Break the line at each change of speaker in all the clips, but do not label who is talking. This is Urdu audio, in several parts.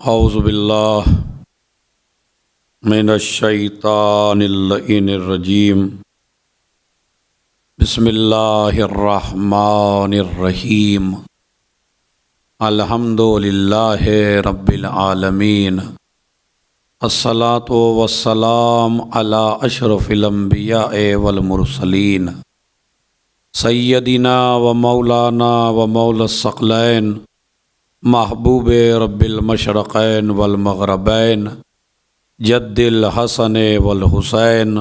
اعوذ باللہ من الشیطان اللعین الرجیم بسم اللہ الرحمن الرحیم الحمد للہ رب العالمین الصلاۃ والسلام علی اشرف الانبیاء والمرسلین سیدنا و مولانا و مولا الثقلین محبوب رب المشرقین والمغربین جد الحسن والحسین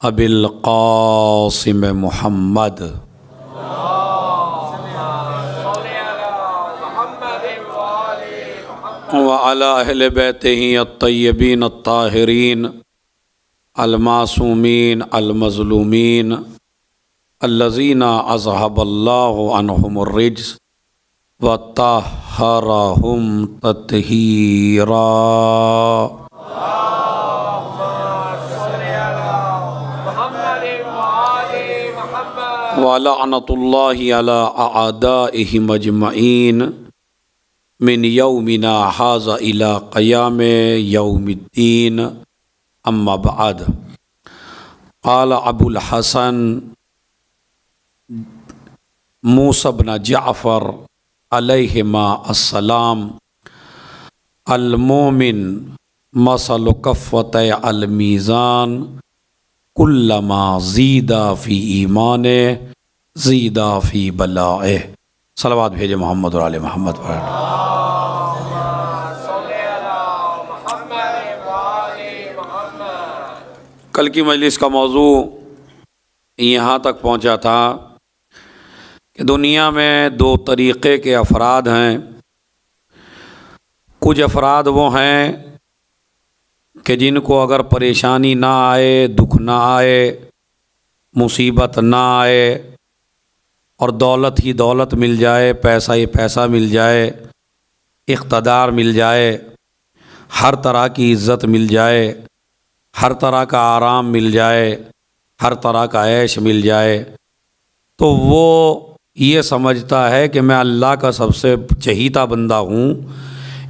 ابی القاسم محمد وعلی اہل بیتہ الطیبین الطاہرین المعصومین المظلومین الذین اذھب اللہ عنہم الرجس وطہرہم تطہیرا وَلَعْنَةُ اللَّهِ عَلَىٰ أَعْدَائِهِمْ أَجْمَعِينَ مِنْ يَوْمِنَا هَٰذَا إِلَىٰ قِيَامِ يَوْمِ الدِّينِ أَمَّا بَعْدُ قال ابو الحسن موسیٰ بن جعفر علیہما السلام المومن مثل کفتِ المیزان کلما زیدہ فی ایمانہ زیدہ فی بلائہ۔ صلوات بھیجے محمد اور آل محمد پر۔ کل کی مجلس کا موضوع یہاں تک پہنچا تھا کہ دنیا میں دو طریقے کے افراد ہیں۔ کچھ افراد وہ ہیں کہ جن کو اگر پریشانی نہ آئے، دکھ نہ آئے، مصیبت نہ آئے اور دولت ہی دولت مل جائے، پیسہ ہی پیسہ مل جائے، اقتدار مل جائے، ہر طرح کی عزت مل جائے، ہر طرح کا آرام مل جائے، ہر طرح کا عیش مل جائے، تو وہ یہ سمجھتا ہے کہ میں اللہ کا سب سے چہیتا بندہ ہوں،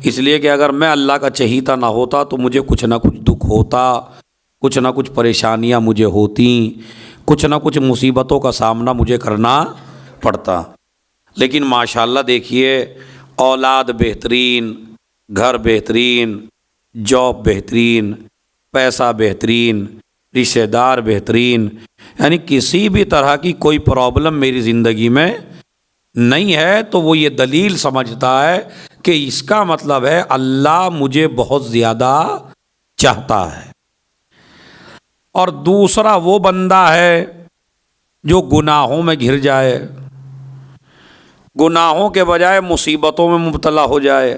اس لیے کہ اگر میں اللہ کا چہیتا نہ ہوتا تو مجھے کچھ نہ کچھ دکھ ہوتا، کچھ نہ کچھ پریشانیاں مجھے ہوتیں، کچھ نہ کچھ مصیبتوں کا سامنا مجھے کرنا پڑتا۔ لیکن ماشاءاللہ دیکھیے، اولاد بہترین، گھر بہترین، جاب بہترین، پیسہ بہترین، رشتہ دار بہترین، یعنی کسی بھی طرح کی کوئی پرابلم میری زندگی میں نہیں ہے، تو وہ یہ دلیل سمجھتا ہے کہ اس کا مطلب ہے اللہ مجھے بہت زیادہ چاہتا ہے۔ اور دوسرا وہ بندہ ہے جو گناہوں میں گھر جائے، گناہوں کے بجائے مصیبتوں میں مبتلا ہو جائے۔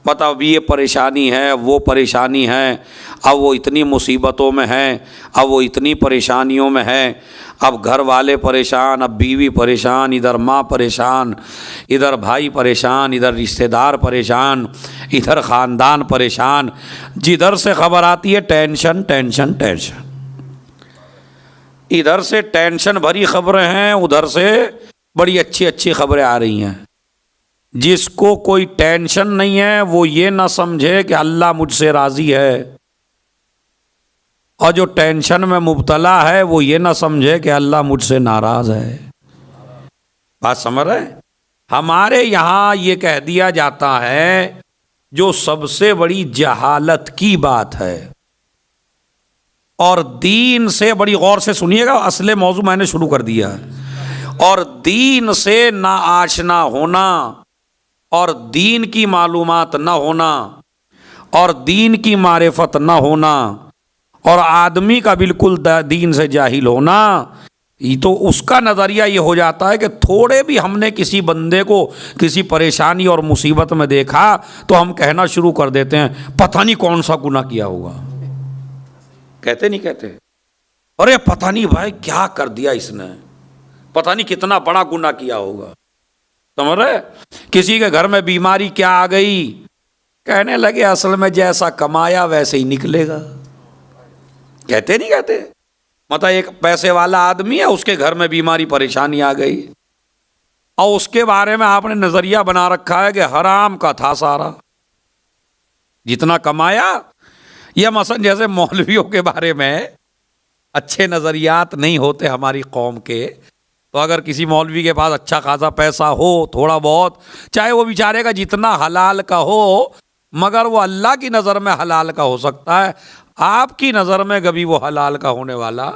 بتاؤ اب یہ پریشانی ہے، وہ پریشانی ہے، اب وہ اتنی مصیبتوں میں ہیں، اب وہ اتنی پریشانیوں میں ہیں، اب گھر والے پریشان، اب بیوی پریشان، ادھر ماں پریشان، ادھر بھائی پریشان، ادھر رشتہ دار پریشان، ادھر خاندان پریشان، جدھر سے خبر آتی ہے ٹینشن ٹینشن ٹینشن، ادھر سے ٹینشن بھری خبریں ہیں، ادھر سے بڑی اچھی اچھی خبریں آ رہی ہیں۔ جس کو کوئی ٹینشن نہیں ہے وہ یہ نہ سمجھے کہ اللہ مجھ سے راضی ہے، اور جو ٹینشن میں مبتلا ہے وہ یہ نہ سمجھے کہ اللہ مجھ سے ناراض ہے۔ بات سمجھ رہے ہیں؟ ہمارے یہاں یہ کہہ دیا جاتا ہے، جو سب سے بڑی جہالت کی بات ہے، اور دین سے بڑی غور سے سنیے گا، اصل موضوع میں نے شروع کر دیا ہے، اور دین سے نا آشنا ہونا، اور دین کی معلومات نہ ہونا، اور دین کی معرفت نہ ہونا، اور آدمی کا بالکل دین سے جاہل ہونا، تو اس کا نظریہ یہ ہو جاتا ہے کہ تھوڑے بھی ہم نے کسی بندے کو کسی پریشانی اور مصیبت میں دیکھا تو ہم کہنا شروع کر دیتے ہیں پتہ نہیں کون سا گناہ کیا ہوگا۔ کہتے نہیں کہتے؟ ارے پتہ نہیں بھائی کیا کر دیا اس نے، پتہ نہیں کتنا بڑا گناہ کیا ہوگا۔ سمجھ رہے؟ کسی کے گھر میں بیماری کیا آ گئی، کہنے لگے اصل میں جیسا کمایا ویسے ہی نکلے گا۔ کہتے نہیں کہتے؟ مطلب ایک پیسے والا آدمی ہے، اس کے گھر میں بیماری پریشانی آ گئی، اور اس کے بارے میں آپ نے نظریہ بنا رکھا ہے کہ حرام کا تھا سارا، جتنا کمایا. یہ مثلا جیسے مولویوں کے بارے میں اچھے نظریات نہیں ہوتے ہماری قوم کے، تو اگر کسی مولوی کے پاس اچھا خاصا پیسہ ہو تھوڑا بہت، چاہے وہ بیچارے کا جتنا حلال کا ہو، مگر وہ اللہ کی نظر میں حلال کا ہو سکتا ہے، آپ کی نظر میں کبھی وہ حلال کا ہونے والا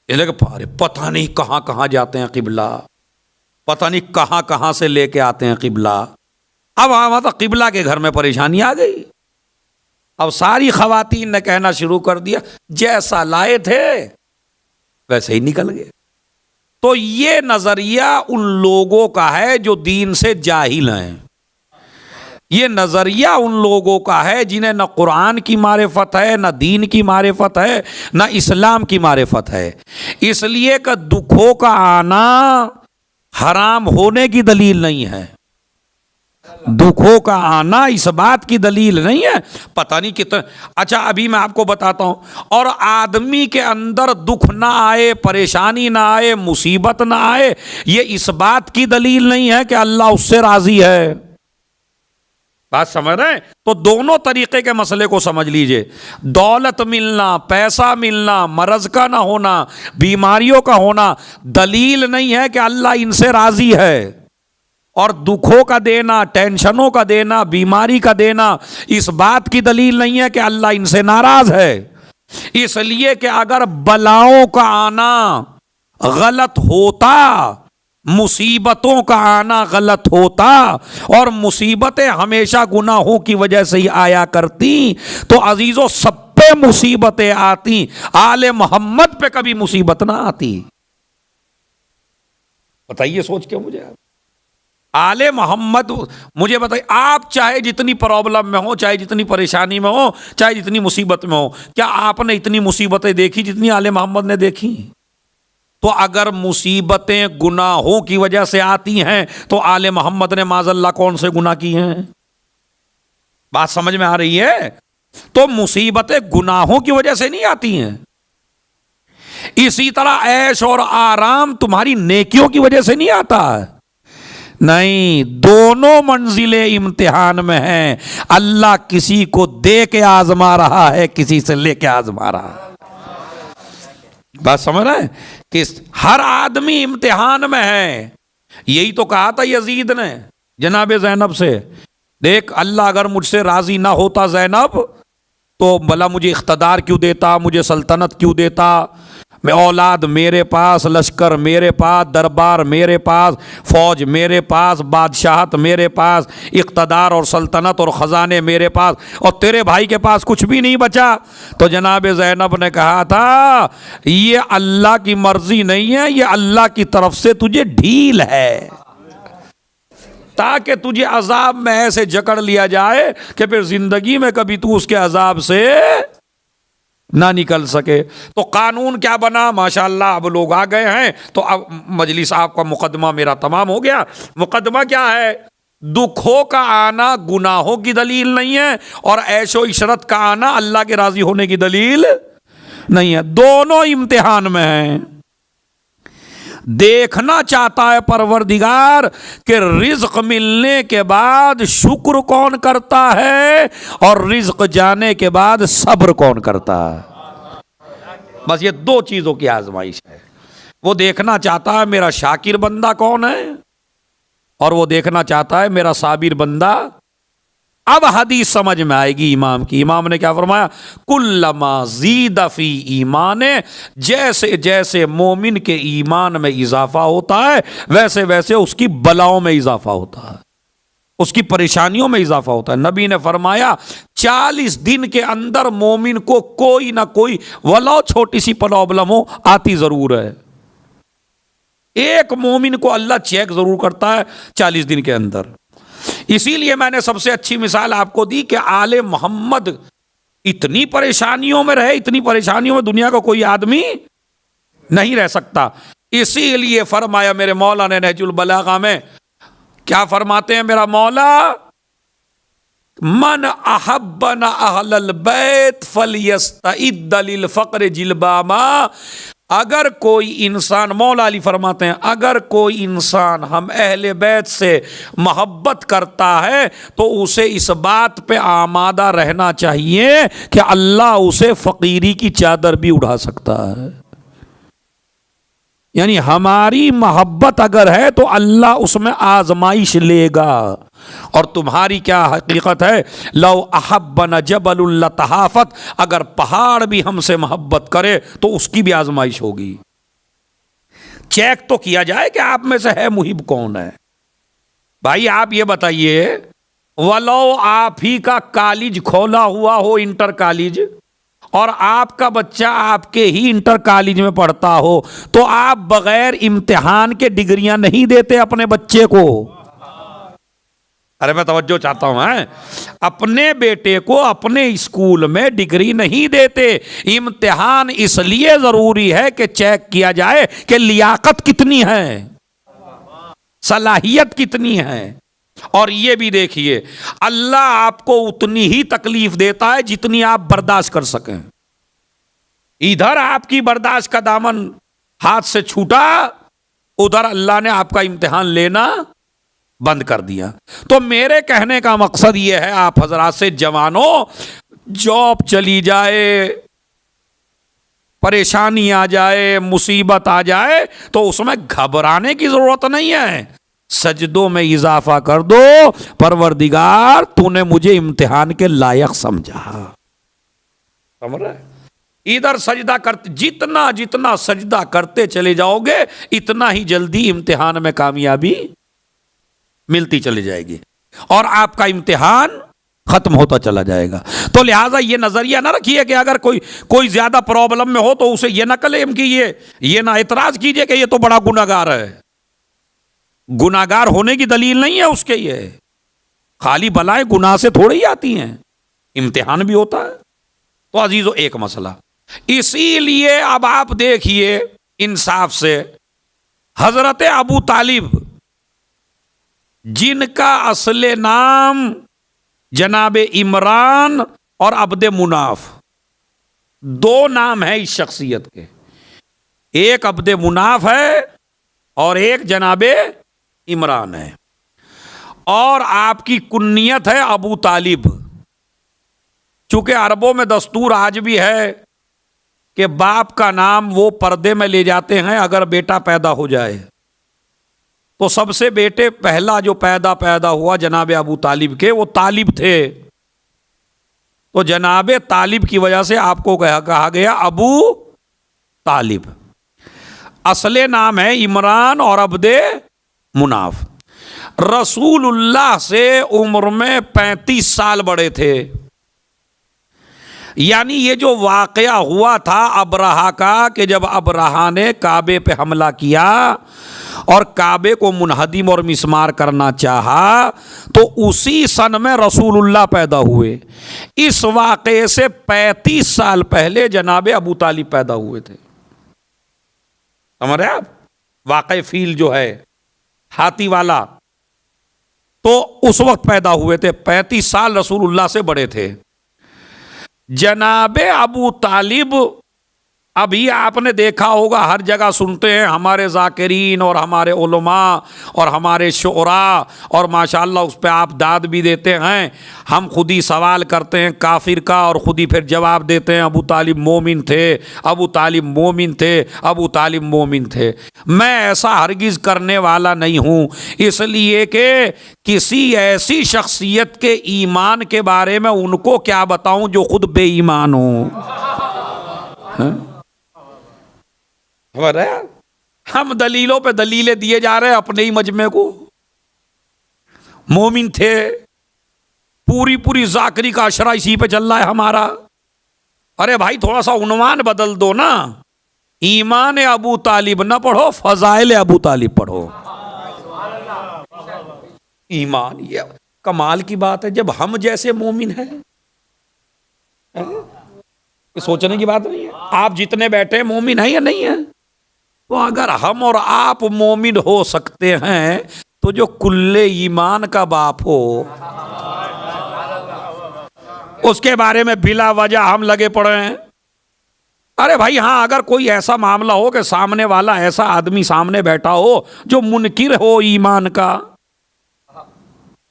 پتہ نہیں کہاں کہاں جاتے ہیں قبلہ، پتہ نہیں کہاں کہاں سے لے کے آتے ہیں قبلہ. اب مطلب قبلہ کے گھر میں پریشانی آ گئی. اب ساری خواتین نے کہنا شروع کر دیا جیسا لائے تھے ویسے ہی نکل گئے. تو یہ نظریہ ان لوگوں کا ہے جو دین سے جاہل ہیں. یہ نظریہ ان لوگوں کا ہے جنہیں نہ قرآن کی معرفت ہے، نہ دین کی معرفت ہے، نہ اسلام کی معرفت ہے. اس لیے کہ دکھوں کا آنا حرام ہونے کی دلیل نہیں ہے، دکھوں کا آنا اس بات کی دلیل نہیں ہے. پتہ نہیں کتنا اچھا ابھی میں آپ کو بتاتا ہوں. اور آدمی کے اندر دکھ نہ آئے، پریشانی نہ آئے، مصیبت نہ آئے، یہ اس بات کی دلیل نہیں ہے کہ اللہ اس سے راضی ہے. بات سمجھ رہے ہیں؟ تو دونوں طریقے کے مسئلے کو سمجھ لیجئے. دولت ملنا، پیسہ ملنا، مرض کا نہ ہونا، بیماریوں کا ہونا دلیل نہیں ہے کہ اللہ ان سے راضی ہے. اور دکھوں کا دینا، ٹینشنوں کا دینا، بیماری کا دینا اس بات کی دلیل نہیں ہے کہ اللہ ان سے ناراض ہے. اس لیے کہ اگر بلاؤں کا آنا غلط ہوتا، مصیبتوں کا آنا غلط ہوتا، اور مصیبتیں ہمیشہ گناہوں کی وجہ سے ہی آیا کرتی، تو عزیزوں سب پہ مصیبتیں آتی، آل محمد پہ کبھی مصیبت نہ آتی. بتائیے سوچ کے مجھے، آل محمد مجھے بتائیے، آپ چاہے جتنی پرابلم میں ہو، چاہے جتنی پریشانی میں ہو، چاہے جتنی مصیبت میں ہو، کیا آپ نے اتنی مصیبتیں دیکھی جتنی آل محمد نے دیکھی؟ تو اگر مصیبتیں گناہوں کی وجہ سے آتی ہیں تو آل محمد نے معاذ اللہ کون سے گناہ کی ہیں؟ بات سمجھ میں آ رہی ہے؟ تو مصیبتیں گناہوں کی وجہ سے نہیں آتی ہیں. اسی طرح عیش اور آرام تمہاری نیکیوں کی وجہ سے نہیں آتا ہے. نہیں، دونوں منزلیں امتحان میں ہیں. اللہ کسی کو دے کے آزما رہا ہے، کسی سے لے کے آزما رہا ہے. بات سمجھ رہے ہیں کہ ہر آدمی امتحان میں ہے. یہی تو کہا تھا یزید نے جناب زینب سے، دیکھ اللہ اگر مجھ سے راضی نہ ہوتا زینب تو بھلا مجھے اقتدار کیوں دیتا، مجھے سلطنت کیوں دیتا، میں اولاد میرے پاس، لشکر میرے پاس، دربار میرے پاس، فوج میرے پاس، بادشاہت میرے پاس، اقتدار اور سلطنت اور خزانے میرے پاس، اور تیرے بھائی کے پاس کچھ بھی نہیں بچا. تو جناب زینب نے کہا تھا یہ اللہ کی مرضی نہیں ہے، یہ اللہ کی طرف سے تجھے ڈھیل ہے تاکہ تجھے عذاب میں ایسے جکڑ لیا جائے کہ پھر زندگی میں کبھی تو اس کے عذاب سے نہ نکل سکے. تو قانون کیا بنا؟ ماشاءاللہ اب لوگ آ گئے ہیں، تو اب مجلس آپ کا مقدمہ میرا تمام ہو گیا. مقدمہ کیا ہے؟ دکھوں کا آنا گناہوں کی دلیل نہیں ہے، اور عیش و عشرت کا آنا اللہ کے راضی ہونے کی دلیل نہیں ہے. دونوں امتحان میں ہیں. دیکھنا چاہتا ہے پروردگار کہ رزق ملنے کے بعد شکر کون کرتا ہے، اور رزق جانے کے بعد صبر کون کرتا ہے. بس یہ دو چیزوں کی آزمائش ہے. وہ دیکھنا چاہتا ہے میرا شاکر بندہ کون ہے، اور وہ دیکھنا چاہتا ہے میرا صابر بندہ. اب حدیث سمجھ میں آئے گی امام کی. امام نے کیا فرمایا؟ کلما زید فی ایمان، جیسے جیسے مومن کے ایمان میں اضافہ ہوتا ہے ویسے ویسے اس کی بلاؤں میں اضافہ ہوتا ہے، اس کی پریشانیوں میں اضافہ ہوتا ہے. نبی نے فرمایا 40 دن کے اندر مومن کو کوئی نہ کوئی ولو چھوٹی سی پرابلم ہو آتی ضرور ہے. ایک مومن کو اللہ چیک ضرور کرتا ہے 40 دن کے اندر. اسی لیے میں نے سب سے اچھی مثال آپ کو دی کہ آل محمد اتنی پریشانیوں میں رہے، اتنی پریشانیوں میں دنیا کا کوئی آدمی نہیں رہ سکتا. اسی لیے فرمایا میرے مولا نے نہج البلاغہ میں، کیا فرماتے ہیں میرا مولا؟ من احبنا اہل البیت فلیستعد للفقر جلباما. اگر کوئی انسان، مولا علی فرماتے ہیں، اگر کوئی انسان ہم اہل بیت سے محبت کرتا ہے تو اسے اس بات پہ آمادہ رہنا چاہیے کہ اللہ اسے فقیری کی چادر بھی اڑا سکتا ہے. یعنی ہماری محبت اگر ہے تو اللہ اس میں آزمائش لے گا. اور تمہاری کیا حقیقت ہے؟ لو احبنا جبل لتحافت، اگر پہاڑ بھی ہم سے محبت کرے تو اس کی بھی آزمائش ہوگی. چیک تو کیا جائے کہ آپ میں سے ہے محب کون ہے. بھائی آپ یہ بتائیے، ولو آپ ہی کا کالج کھولا ہوا ہو، انٹر کالج، اور آپ کا بچہ آپ کے ہی انٹر کالج میں پڑھتا ہو، تو آپ بغیر امتحان کے ڈگریاں نہیں دیتے اپنے بچے کو. ارے میں توجہ چاہتا ہوں، اپنے بیٹے کو اپنے اسکول میں ڈگری نہیں دیتے. امتحان اس لیے ضروری ہے کہ چیک کیا جائے کہ لیاقت کتنی ہے، صلاحیت کتنی ہے. اور یہ بھی دیکھیے، اللہ آپ کو اتنی ہی تکلیف دیتا ہے جتنی آپ برداشت کر سکیں. ادھر آپ کی برداشت کا دامن ہاتھ سے چھوٹا، ادھر اللہ نے آپ کا امتحان لینا بند کر دیا. تو میرے کہنے کا مقصد یہ ہے، آپ حضرات سے، جوانوں، جاب چلی جائے، پریشانی آ جائے، مصیبت آ جائے تو اس میں گھبرانے کی ضرورت نہیں ہے. سجدوں میں اضافہ کر دو، پروردگار تو نے مجھے امتحان کے لائق سمجھا. سمجھ رہے؟ ادھر سجدہ کرتے، جتنا جتنا سجدہ کرتے چلے جاؤ گے اتنا ہی جلدی امتحان میں کامیابی ملتی چلی جائے گی اور آپ کا امتحان ختم ہوتا چلا جائے گا. تو لہٰذا یہ نظریہ نہ رکھیے کہ اگر کوئی زیادہ پرابلم میں ہو تو اسے یہ نہ کلیم کیجیے، یہ نہ اعتراض کیجیے کہ یہ تو بڑا گناہگار ہے. گناہگار ہونے کی دلیل نہیں ہے اس کے، یہ خالی بلائیں گناہ سے تھوڑی ہی آتی ہیں، امتحان بھی ہوتا ہے. تو عزیزو ایک مسئلہ، اسی لیے اب آپ دیکھیے انصاف سے، حضرت ابو طالب جن کا اصل نام جناب عمران اور عبد مناف، دو نام ہیں اس شخصیت کے، ایک عبد مناف ہے اور ایک جناب عمران ہے، اور آپ کی کنیت ہے ابو طالب. چونکہ عربوں میں دستور آج بھی ہے کہ باپ کا نام وہ پردے میں لے جاتے ہیں اگر بیٹا پیدا ہو جائے. تو سب سے بیٹے پہلا جو پیدا ہوا جناب ابو طالب کے، وہ طالب تھے، تو جناب طالب کی وجہ سے آپ کو کہا گیا ابو طالب. اصل نام ہے عمران اور عبد مناف. رسول اللہ سے عمر میں 35 سال بڑے تھے. یعنی یہ جو واقعہ ہوا تھا ابرہہ کا، کہ جب ابرہہ نے کعبے پہ حملہ کیا اور کعبے کو منہدم اور مسمار کرنا چاہا، تو اسی سن میں رسول اللہ پیدا ہوئے. اس واقعے سے 35 سال پہلے جناب ابو طالب پیدا ہوئے تھے. سمجھ رہے آپ؟ واقع فیل جو ہے ہاتھی والا، تو اس وقت پیدا ہوئے تھے، 35 سال رسول اللہ سے بڑے تھے. جناب ابو طالب، ابھی آپ نے دیکھا ہوگا ہر جگہ سنتے ہیں ہمارے ذاکرین اور ہمارے علماء اور ہمارے شعراء، اور ماشاءاللہ اس پہ آپ داد بھی دیتے ہیں. ہم خود ہی سوال کرتے ہیں کافر کا اور خود ہی پھر جواب دیتے ہیں ابو طالب مومن تھے، ابو طالب مومن تھے، ابو طالب مومن تھے. میں ایسا ہرگز کرنے والا نہیں ہوں، اس لیے کہ کسی ایسی شخصیت کے ایمان کے بارے میں ان کو کیا بتاؤں جو خود بے ایمان ہوں. ہم دلیلوں پہ دلیلیں دیے جا رہے ہیں اپنے ہی مجمع کو. مومن تھے، پوری ذاکری کا اشرا اسی پہ چل رہا ہے ہمارا. ارے بھائی تھوڑا سا عنوان بدل دو نا، ایمان ابو طالب نہ پڑھو، فضائل ابو طالب پڑھو. ایمان، یہ کمال کی بات ہے جب ہم جیسے مومن ہیں. سوچنے کی بات نہیں ہے. آپ جتنے بیٹھے مومن ہیں یا نہیں ہیں؟ تو اگر ہم اور آپ مومن ہو سکتے ہیں تو جو کل ایمان کا باپ ہو اس کے بارے میں بلا وجہ ہم لگے پڑے ہیں. ارے بھائی ہاں، اگر کوئی ایسا معاملہ ہو کہ سامنے والا ایسا آدمی سامنے بیٹھا ہو جو منکر ہو ایمان کا،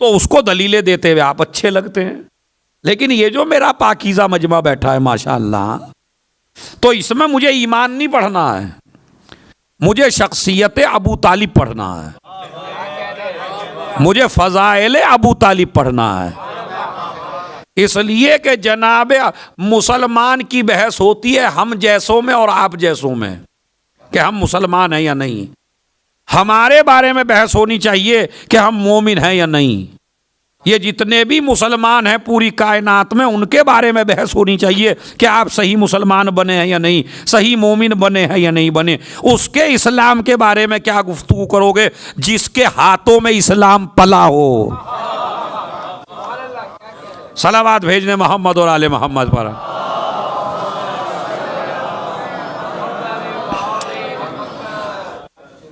تو اس کو دلیلیں دیتے ہوئے آپ اچھے لگتے ہیں. لیکن یہ جو میرا پاکیزہ مجمع بیٹھا ہے ماشاءاللہ، تو اس میں مجھے ایمان نہیں پڑھنا ہے، مجھے شخصیت ابو طالب پڑھنا ہے، مجھے فضائل ابو طالب پڑھنا ہے. اس لیے کہ جناب مسلمان کی بحث ہوتی ہے ہم جیسوں میں اور آپ جیسوں میں، کہ ہم مسلمان ہیں یا نہیں. ہمارے بارے میں بحث ہونی چاہیے کہ ہم مومن ہیں یا نہیں. یہ جتنے بھی مسلمان ہیں پوری کائنات میں، ان کے بارے میں بحث ہونی چاہیے کہ آپ صحیح مسلمان بنے ہیں یا نہیں، صحیح مومن بنے ہیں یا نہیں بنے. اس کے اسلام کے بارے میں کیا گفتگو کرو گے جس کے ہاتھوں میں اسلام پلا ہو. صلوات بھیجنے محمد اور آل محمد پر.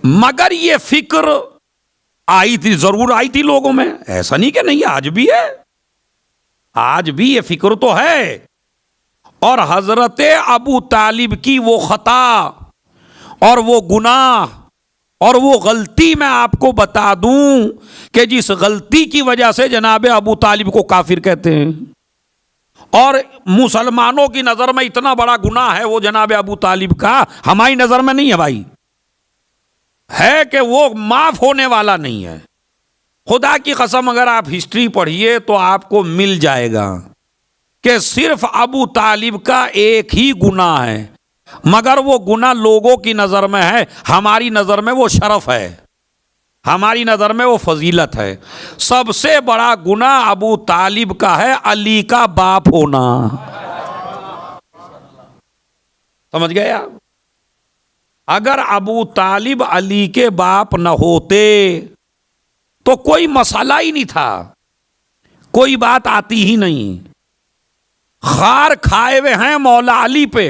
مگر یہ فکر آئی تھی، ضرور آئی تھی لوگوں میں، ایسا نہیں کہ نہیں، آج بھی ہے، آج بھی یہ فکر تو ہے. اور حضرت ابو طالب کی وہ خطا اور وہ گناہ اور وہ غلطی میں آپ کو بتا دوں کہ جس غلطی کی وجہ سے جناب ابو طالب کو کافر کہتے ہیں، اور مسلمانوں کی نظر میں اتنا بڑا گناہ ہے وہ جناب ابو طالب کا، ہماری نظر میں نہیں ہے بھائی، ہے کہ وہ معاف ہونے والا نہیں ہے. خدا کی قسم اگر آپ ہسٹری پڑھیے تو آپ کو مل جائے گا کہ صرف ابو طالب کا ایک ہی گناہ ہے، مگر وہ گناہ لوگوں کی نظر میں ہے، ہماری نظر میں وہ شرف ہے، ہماری نظر میں وہ فضیلت ہے. سب سے بڑا گناہ ابو طالب کا ہے علی کا باپ ہونا. سمجھ گئے آپ؟ اگر ابو طالب علی کے باپ نہ ہوتے تو کوئی مسئلہ ہی نہیں تھا، کوئی بات آتی ہی نہیں. خار کھائے ہوئے ہیں مولا علی پہ،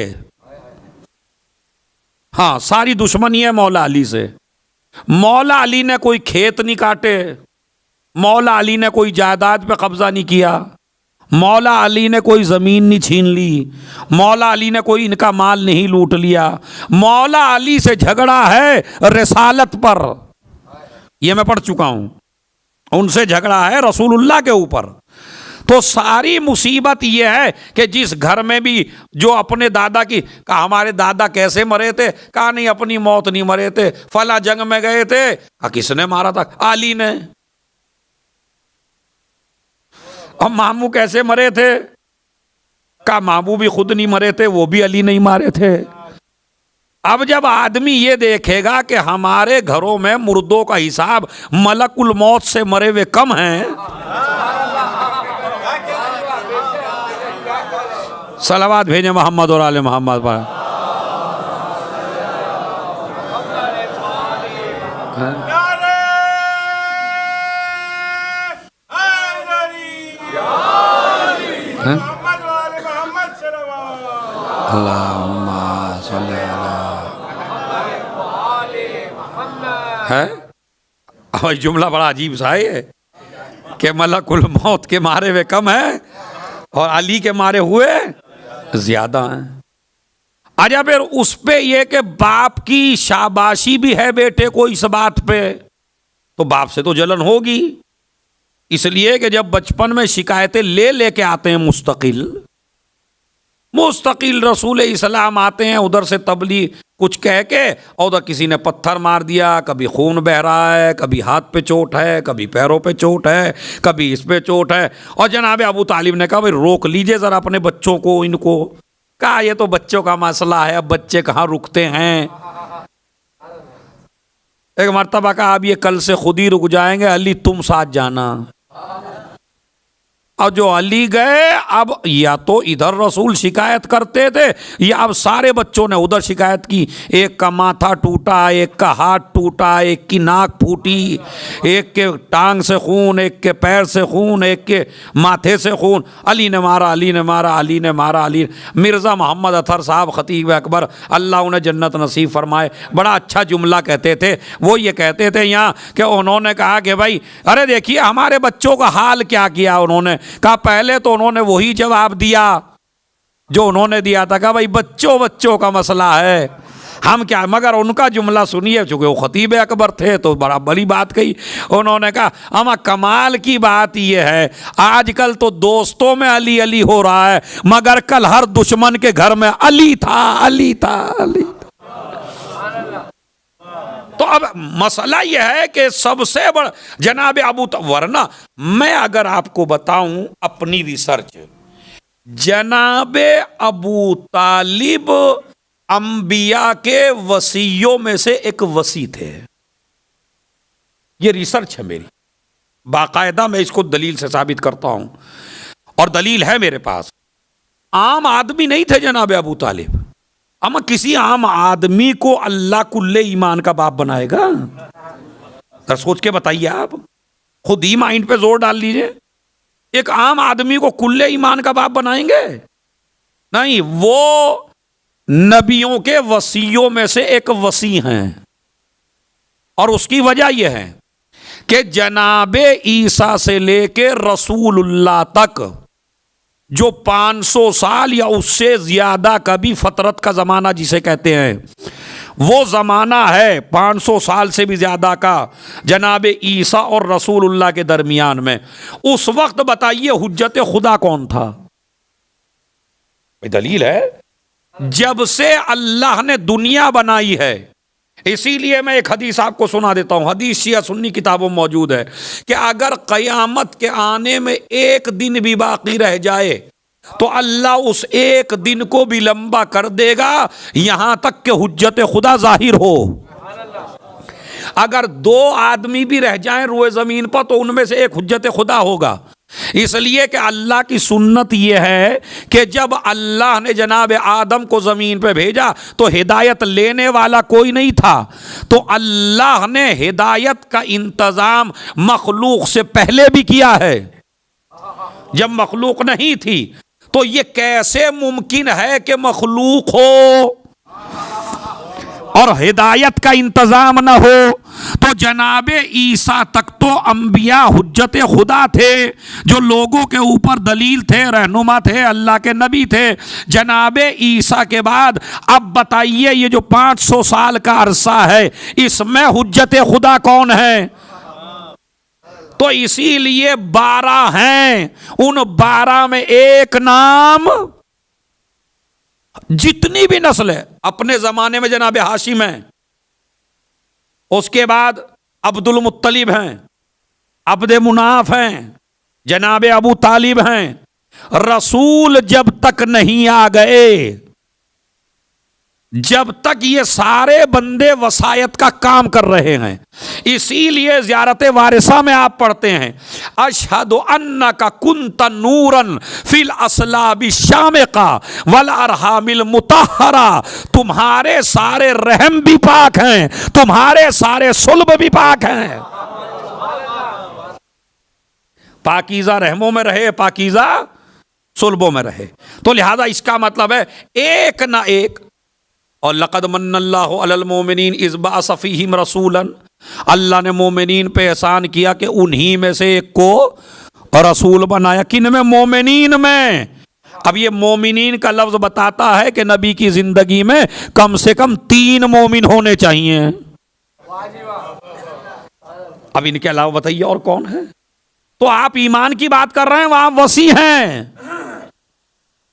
ہاں ساری دشمنی ہے مولا علی سے. مولا علی نے کوئی کھیت نہیں کاٹے، مولا علی نے کوئی جائیداد پہ قبضہ نہیں کیا، مولا علی نے کوئی زمین نہیں چھین لی، مولا علی نے کوئی ان کا مال نہیں لوٹ لیا. مولا علی سے جھگڑا ہے رسالت پر، یہ میں پڑھ چکا ہوں، ان سے جھگڑا ہے رسول اللہ کے اوپر. تو ساری مصیبت یہ ہے کہ جس گھر میں بھی جو اپنے دادا کی، کہا ہمارے دادا کیسے مرے تھے، کہا نہیں اپنی موت نہیں مرے تھے، فلاں جنگ میں گئے تھے، کہا کس نے مارا تھا، علی نے. اب ماموں کیسے مرے تھے، کہا ماموں بھی خود نہیں مرے تھے، وہ بھی علی نہیں مارے تھے. اب جب آدمی یہ دیکھے گا کہ ہمارے گھروں میں مردوں کا حساب ملک الموت سے مرے ہوئے کم ہیں، صلوات بھیجیں محمد اور آل محمد پر. اللہم صلی ہے. اور جملہ بڑا عجیب سا ہے کہ ملک الموت کے مارے ہوئے کم ہیں اور علی کے مارے ہوئے زیادہ ہیں. اچھا پھر اس پہ یہ کہ باپ کی شاباشی بھی ہے بیٹے کو اس بات پہ، تو باپ سے تو جلن ہوگی، اس لیے کہ جب بچپن میں شکایتیں لے کے آتے ہیں مستقل رسول اسلام آتے ہیں، ادھر سے تبلیغ کچھ کہہ کے، اور ادھر کسی نے پتھر مار دیا، کبھی خون بہ رہا ہے، کبھی ہاتھ پہ چوٹ ہے، کبھی پیروں پہ چوٹ ہے، کبھی اس پہ چوٹ ہے. اور جناب ابو طالب نے کہا بھائی روک لیجئے ذرا اپنے بچوں کو، ان کو. کہا یہ تو بچوں کا مسئلہ ہے، اب بچے کہاں رکتے ہیں. ایک مرتبہ کہا اب یہ کل سے خود ہی رک جائیں گے، علی تم ساتھ جانا. اور جو علی گئے، اب یا تو ادھر رسول شکایت کرتے تھے یا اب سارے بچوں نے ادھر شکایت کی. ایک کا ماتھا ٹوٹا، ایک کا ہاتھ ٹوٹا، ایک کی ناک پھوٹی، ایک کے ٹانگ سے خون، ایک کے پیر سے خون، ایک کے ماتھے سے خون. علی نے مارا، علی نے مارا، علی نے مارا، علی. مرزا محمد اطہر صاحب خطیب اکبر اللہ انہیں جنت نصیب فرمائے، بڑا اچھا جملہ کہتے تھے. وہ یہ کہتے تھے یہاں کہ انہوں نے کہا کہ بھائی ارے دیکھیے ہمارے بچوں کا حال کیا کیا. انہوں نے کہا پہلے تو انہوں نے وہی جواب دیا جو انہوں نے دیا تھا، کہا بھائی بچوں کا مسئلہ ہے، ہم کیا، مگر ان کا جملہ سنیے، چونکہ وہ خطیب اکبر تھے تو بڑا بڑی بات کہی انہوں نے، کہا اما کمال کی بات یہ ہے آج کل تو دوستوں میں علی علی ہو رہا ہے، مگر کل ہر دشمن کے گھر میں علی تھا، علی تھا، علی تھا۔ تو اب مسئلہ یہ ہے کہ سب سے بڑا جناب ورنہ میں اگر آپ کو بتاؤں اپنی ریسرچ، جناب ابو طالب انبیاء کے وصیوں میں سے ایک وصی تھے، یہ ریسرچ ہے میری، باقاعدہ میں اس کو دلیل سے ثابت کرتا ہوں، اور دلیل ہے میرے پاس۔ عام آدمی نہیں تھے جناب ابو طالب، اما کسی عام آدمی کو اللہ کل ایمان کا باپ بنائے گا؟ ذرا سوچ کے بتائیے، آپ خود ہی مائنڈ پہ زور ڈال لیجئے، ایک عام آدمی کو کل ایمان کا باپ بنائیں گے؟ نہیں، وہ نبیوں کے وصیوں میں سے ایک وصی ہیں، اور اس کی وجہ یہ ہے کہ جناب عیسیٰ سے لے کے رسول اللہ تک جو 500 سال یا اس سے زیادہ کا بھی فترت کا زمانہ جسے کہتے ہیں، وہ زمانہ ہے 500 سال سے بھی زیادہ کا جناب عیسیٰ اور رسول اللہ کے درمیان میں۔ اس وقت بتائیے حجت خدا کون تھا؟ دلیل ہے، جب سے اللہ نے دنیا بنائی ہے، اسی لیے میں ایک حدیث آپ کو سنا دیتا ہوں، حدیث شیعہ سنی کتابوں میں موجود ہے کہ اگر قیامت کے آنے میں ایک دن بھی باقی رہ جائے تو اللہ اس ایک دن کو بھی لمبا کر دے گا یہاں تک کہ حجت خدا ظاہر ہو۔ اگر 2 آدمی بھی رہ جائیں روئے زمین پر تو ان میں سے ایک حجت خدا ہوگا، اس لیے کہ اللہ کی سنت یہ ہے کہ جب اللہ نے جناب آدم کو زمین پہ بھیجا تو ہدایت لینے والا کوئی نہیں تھا، تو اللہ نے ہدایت کا انتظام مخلوق سے پہلے بھی کیا ہے۔ جب مخلوق نہیں تھی تو یہ کیسے ممکن ہے کہ مخلوق ہو اور ہدایت کا انتظام نہ ہو؟ تو جناب عیسیٰ تک تو انبیاء حجت خدا تھے، جو لوگوں کے اوپر دلیل تھے، رہنما تھے، اللہ کے نبی تھے۔ جناب عیسیٰ کے بعد اب بتائیے یہ جو 500 سال کا عرصہ ہے، اس میں حجت خدا کون ہے؟ تو اسی لیے 12 ہیں، ان 12 میں ایک نام، جتنی بھی نسل ہے اپنے زمانے میں جناب ہاشم ہیں، اس کے بعد عبد المطلب ہیں، عبد مناف ہیں، جناب ابو طالب ہیں۔ رسول جب تک نہیں آ گئے، جب تک یہ سارے بندے وصایت کا کام کر رہے ہیں، اسی لیے زیارت وارثہ میں آپ پڑھتے ہیں اشہد انک کنت نورا فی الاصلاب الشامقہ والارحام المطہرہ، تمہارے سارے رحم بھی پاک ہیں، تمہارے سارے صلب بھی پاک ہیں۔ پاکیزہ رحموں میں رہے، پاکیزہ صلبوں میں رہے، تو لہذا اس کا مطلب ہے ایک نہ ایک۔ اور لقد من اللہ علی المؤمنین اذ بعث فیہم رسولا، اللہ نے مومنین پہ احسان کیا کہ انہی میں سے ایک کو رسول بنایا۔ کن میں؟ مومنین میں۔ اب یہ مومنین کا لفظ بتاتا ہے کہ نبی کی زندگی میں کم سے کم 3 مومن ہونے چاہیے۔ اب ان کے علاوہ بتائیے اور کون ہے؟ تو آپ ایمان کی بات کر رہے ہیں، وہاں وسیع ہیں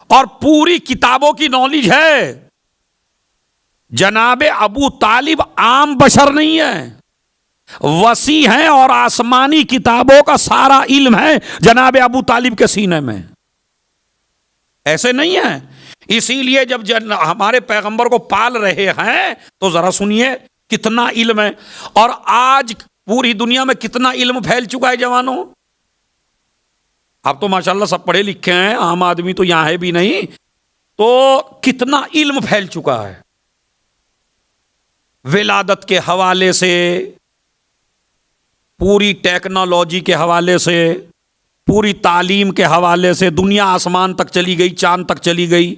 اور پوری کتابوں کی نالج ہے۔ جناب ابو طالب عام بشر نہیں ہے، وسیع ہیں اور آسمانی کتابوں کا سارا علم ہے جناب ابو طالب کے سینے میں، ایسے نہیں ہے۔ اسی لیے جب ہمارے پیغمبر کو پال رہے ہیں تو ذرا سنیے کتنا علم ہے، اور آج پوری دنیا میں کتنا علم پھیل چکا ہے جوانوں۔ آپ تو ماشاءاللہ سب پڑھے لکھے ہیں، عام آدمی تو یہاں ہے بھی نہیں، تو کتنا علم پھیل چکا ہے، ولادت کے حوالے سے، پوری ٹیکنالوجی کے حوالے سے، پوری تعلیم کے حوالے سے، دنیا آسمان تک چلی گئی، چاند تک چلی گئی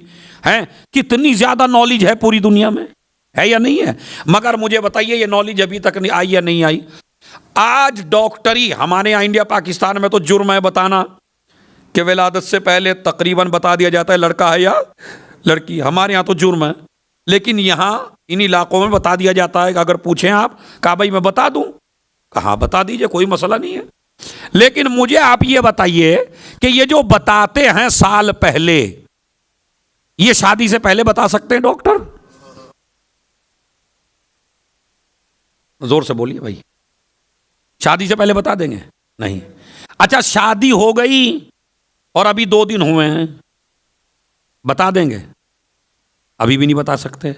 ہے، کتنی زیادہ نالج ہے پوری دنیا میں، ہے یا نہیں ہے؟ مگر مجھے بتائیے یہ نالج ابھی تک نہیں آئی یا نہیں آئی؟ آج ڈاکٹری ہمارے یہاں انڈیا پاکستان میں تو جرم ہے بتانا کہ ولادت سے پہلے تقریباً بتا دیا جاتا ہے لڑکا ہے یا لڑکی. ہمارے یہاں تو جرم ہے، لیکن یہاں ان علاقوں میں بتا دیا جاتا ہے کہ اگر پوچھیں آپ کہا بھائی میں بتا دوں، کہاں بتا دیجئے، کوئی مسئلہ نہیں ہے. لیکن مجھے آپ یہ بتائیے کہ یہ جو بتاتے ہیں سال پہلے، یہ شادی سے پہلے بتا سکتے ہیں ڈاکٹر؟ زور سے بولیے بھائی. شادی سے پہلے بتا دیں گے؟ نہیں. اچھا شادی ہو گئی اور ابھی 2 دن ہوئے ہیں، بتا دیں گے؟ ابھی بھی نہیں بتا سکتے،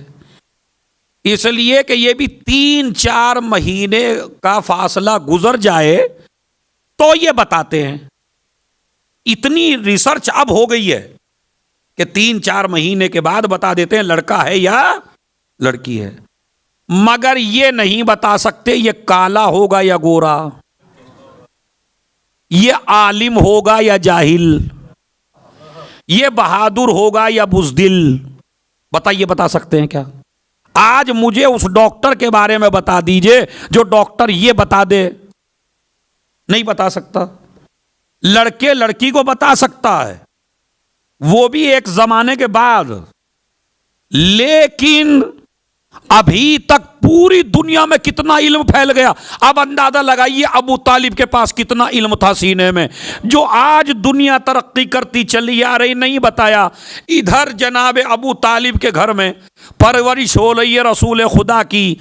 اس لیے کہ یہ بھی 3-4 مہینے کا فاصلہ گزر جائے تو یہ بتاتے ہیں. اتنی ریسرچ اب ہو گئی ہے کہ 3-4 مہینے کے بعد بتا دیتے ہیں لڑکا ہے یا لڑکی ہے. مگر یہ نہیں بتا سکتے یہ کالا ہوگا یا گورا، یہ عالم ہوگا یا جاہل، یہ بہادر ہوگا یا بزدل. بتائیے بتا سکتے ہیں کیا؟ آج مجھے اس ڈاکٹر کے بارے میں بتا دیجئے جو ڈاکٹر یہ بتا دے. نہیں بتا سکتا. لڑکے لڑکی کو بتا سکتا ہے، وہ بھی ایک زمانے کے بعد، لیکن ابھی تک پوری دنیا میں کتنا علم پھیل گیا. اب اندازہ لگائیے ابو طالب کے پاس کتنا علم تھا سینے میں، جو آج دنیا ترقی کرتی چلی آ رہی نہیں بتایا. ادھر جناب ابو طالب کے گھر میں پرورش ہو رہی ہے رسول خدا کی،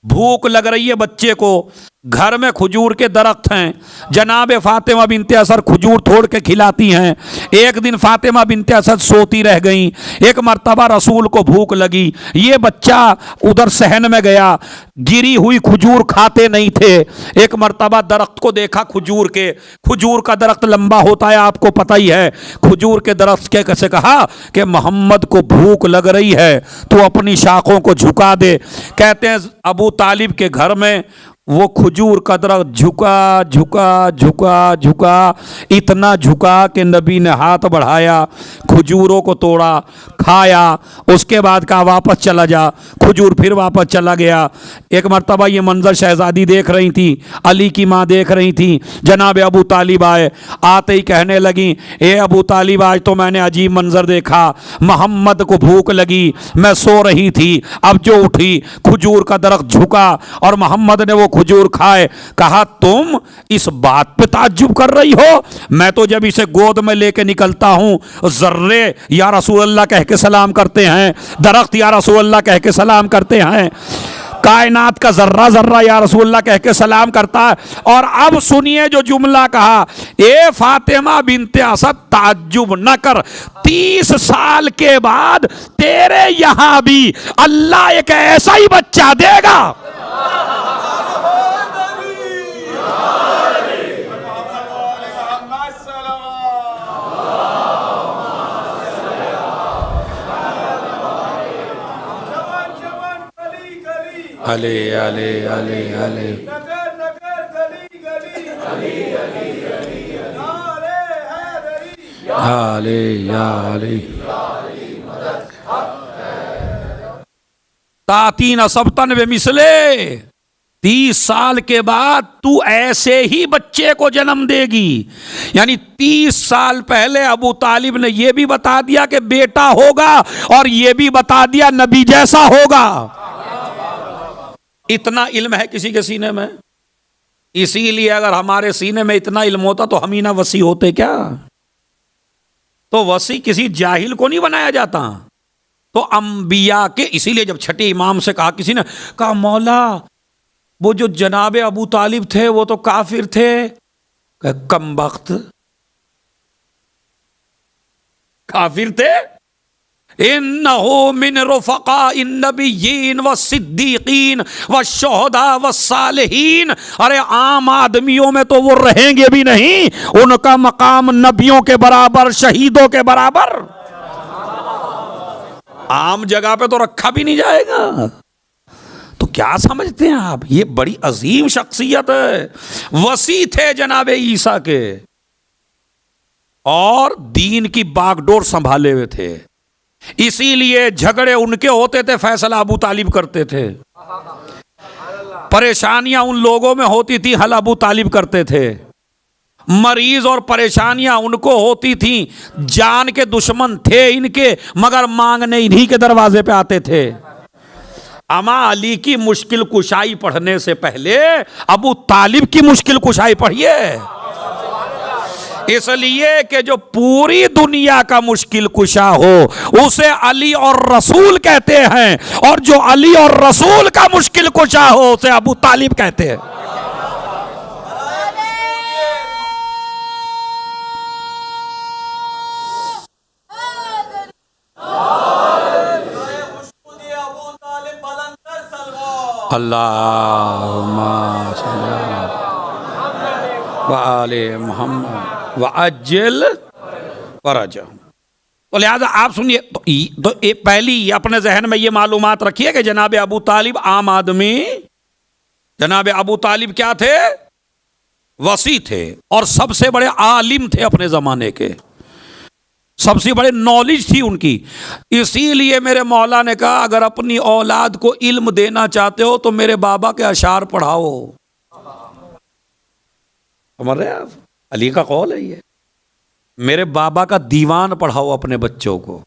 بھوک لگ رہی ہے بچے کو، گھر میں کھجور کے درخت ہیں، جناب فاطمہ بنت اسد کھجور توڑ کے کھلاتی ہیں. ایک دن فاطمہ بنت اسد سوتی رہ گئیں، ایک مرتبہ رسول کو بھوک لگی، یہ بچہ ادھر صحن میں گیا، گری ہوئی کھجور کھاتے نہیں تھے. ایک مرتبہ درخت کو دیکھا کھجور کا درخت لمبا ہوتا ہے آپ کو پتہ ہی ہے. کھجور کے درخت کے کیسے کہا کہ محمد کو بھوک لگ رہی ہے تو اپنی شاخوں کو جھکا دے. کہتے ہیں ابو طالب کے گھر میں وہ کھجور کا درخت جھکا جھکا جھکا جھکا، اتنا جھکا کہ نبی نے ہاتھ بڑھایا، کھجوروں کو توڑا، کھایا، اس کے بعد کہا واپس چلا جا. کھجور پھر واپس چلا گیا. ایک مرتبہ یہ منظر شہزادی دیکھ رہی تھی، علی کی ماں دیکھ رہی تھی. جناب ابو طالب آئے، آتے ہی کہنے لگیں اے ابو طالب آج تو میں نے عجیب منظر دیکھا، محمد کو بھوک لگی، میں سو رہی تھی، اب جو اٹھی کھجور کا درخت جھکا اور محمد نے وہ کھجور کھائے. کہا تم اس بات پہ تعجب کر رہی ہو؟ میں تو جب اسے گود میں لے کے نکلتا ہوں ذرے یا رسول اللہ کہہ کے سلام کرتے ہیں، درخت یا رسول اللہ کہہ کے سلام کرتے ہیں، کائنات کا ذرہ ذرہ یا رسول اللہ کہہ کے سلام کرتا ہے. اور اب سنیے جو جملہ کہا، اے فاطمہ بنت اسد تعجب نہ کر، 30 سال کے بعد تیرے یہاں بھی اللہ ایک ایسا ہی بچہ دے گا. علی علی علی علی تاتین سبتن بے مثلے، 30 سال کے بعد تو ایسے ہی بچے کو جنم دے گی. یعنی 30 سال پہلے ابو طالب نے یہ بھی بتا دیا کہ بیٹا ہوگا اور یہ بھی بتا دیا نبی جیسا ہوگا. اتنا علم ہے کسی کے سینے میں. اسی لیے اگر ہمارے سینے میں اتنا علم ہوتا تو ہم ہی نہ وسیع ہوتے کیا؟ تو وسیع کسی جاہل کو نہیں بنایا جاتا. تو انبیاء کے، اسی لیے جب چھٹے امام سے کہا، کسی نے کہا مولا وہ جو جناب ابو طالب تھے وہ تو کافر تھے. کہ کم بخت، کافر تھے؟ انہو من رفقاء النبیین والصدیقین والشہداء والصالحین. ارے عام آدمیوں میں تو وہ رہیں گے بھی نہیں، ان کا مقام نبیوں کے برابر، شہیدوں کے برابر، عام جگہ پہ تو رکھا بھی نہیں جائے گا. تو کیا سمجھتے ہیں آپ؟ یہ بڑی عظیم شخصیت ہے. وسیع تھے جناب عیسیٰ کے اور دین کی باغ ڈور سنبھالے ہوئے تھے. اسی لیے جھگڑے ان کے ہوتے تھے، فیصلہ ابو طالب کرتے تھے. پریشانیاں ان لوگوں میں ہوتی تھی، حل ابو طالب کرتے تھے. مریض اور پریشانیاں ان کو ہوتی تھیں، جان کے دشمن تھے ان کے، مگر مانگنے انہی کے دروازے پہ آتے تھے۔ اماں علی کی مشکل کشائی پڑھنے سے پہلے ابو طالب کی مشکل کشائی پڑھیے، اس لیے کہ جو پوری دنیا کا مشکل کشا ہو اسے علی اور رسول کہتے ہیں، اور جو علی اور رسول کا مشکل کشا ہو اسے ابو طالب کہتے ہیں۔ اللہم صلی وآل محمد وعجل فرجہم۔ تو لہذا آپ سنیے، تو پہلی اپنے ذہن میں یہ معلومات رکھیے کہ جناب ابو طالب عام آدمی، جناب ابو طالب کیا تھے؟ وسیع تھے، اور سب سے بڑے عالم تھے اپنے زمانے کے، سب سے بڑے نالج تھی ان کی۔ اسی لیے میرے مولا نے کہا اگر اپنی اولاد کو علم دینا چاہتے ہو تو میرے بابا کے اشعار پڑھاؤ۔ سمجھ رہے ہیں آپ؟ علی کا قول ہے یہ، میرے بابا کا دیوان پڑھاؤ اپنے بچوں کو،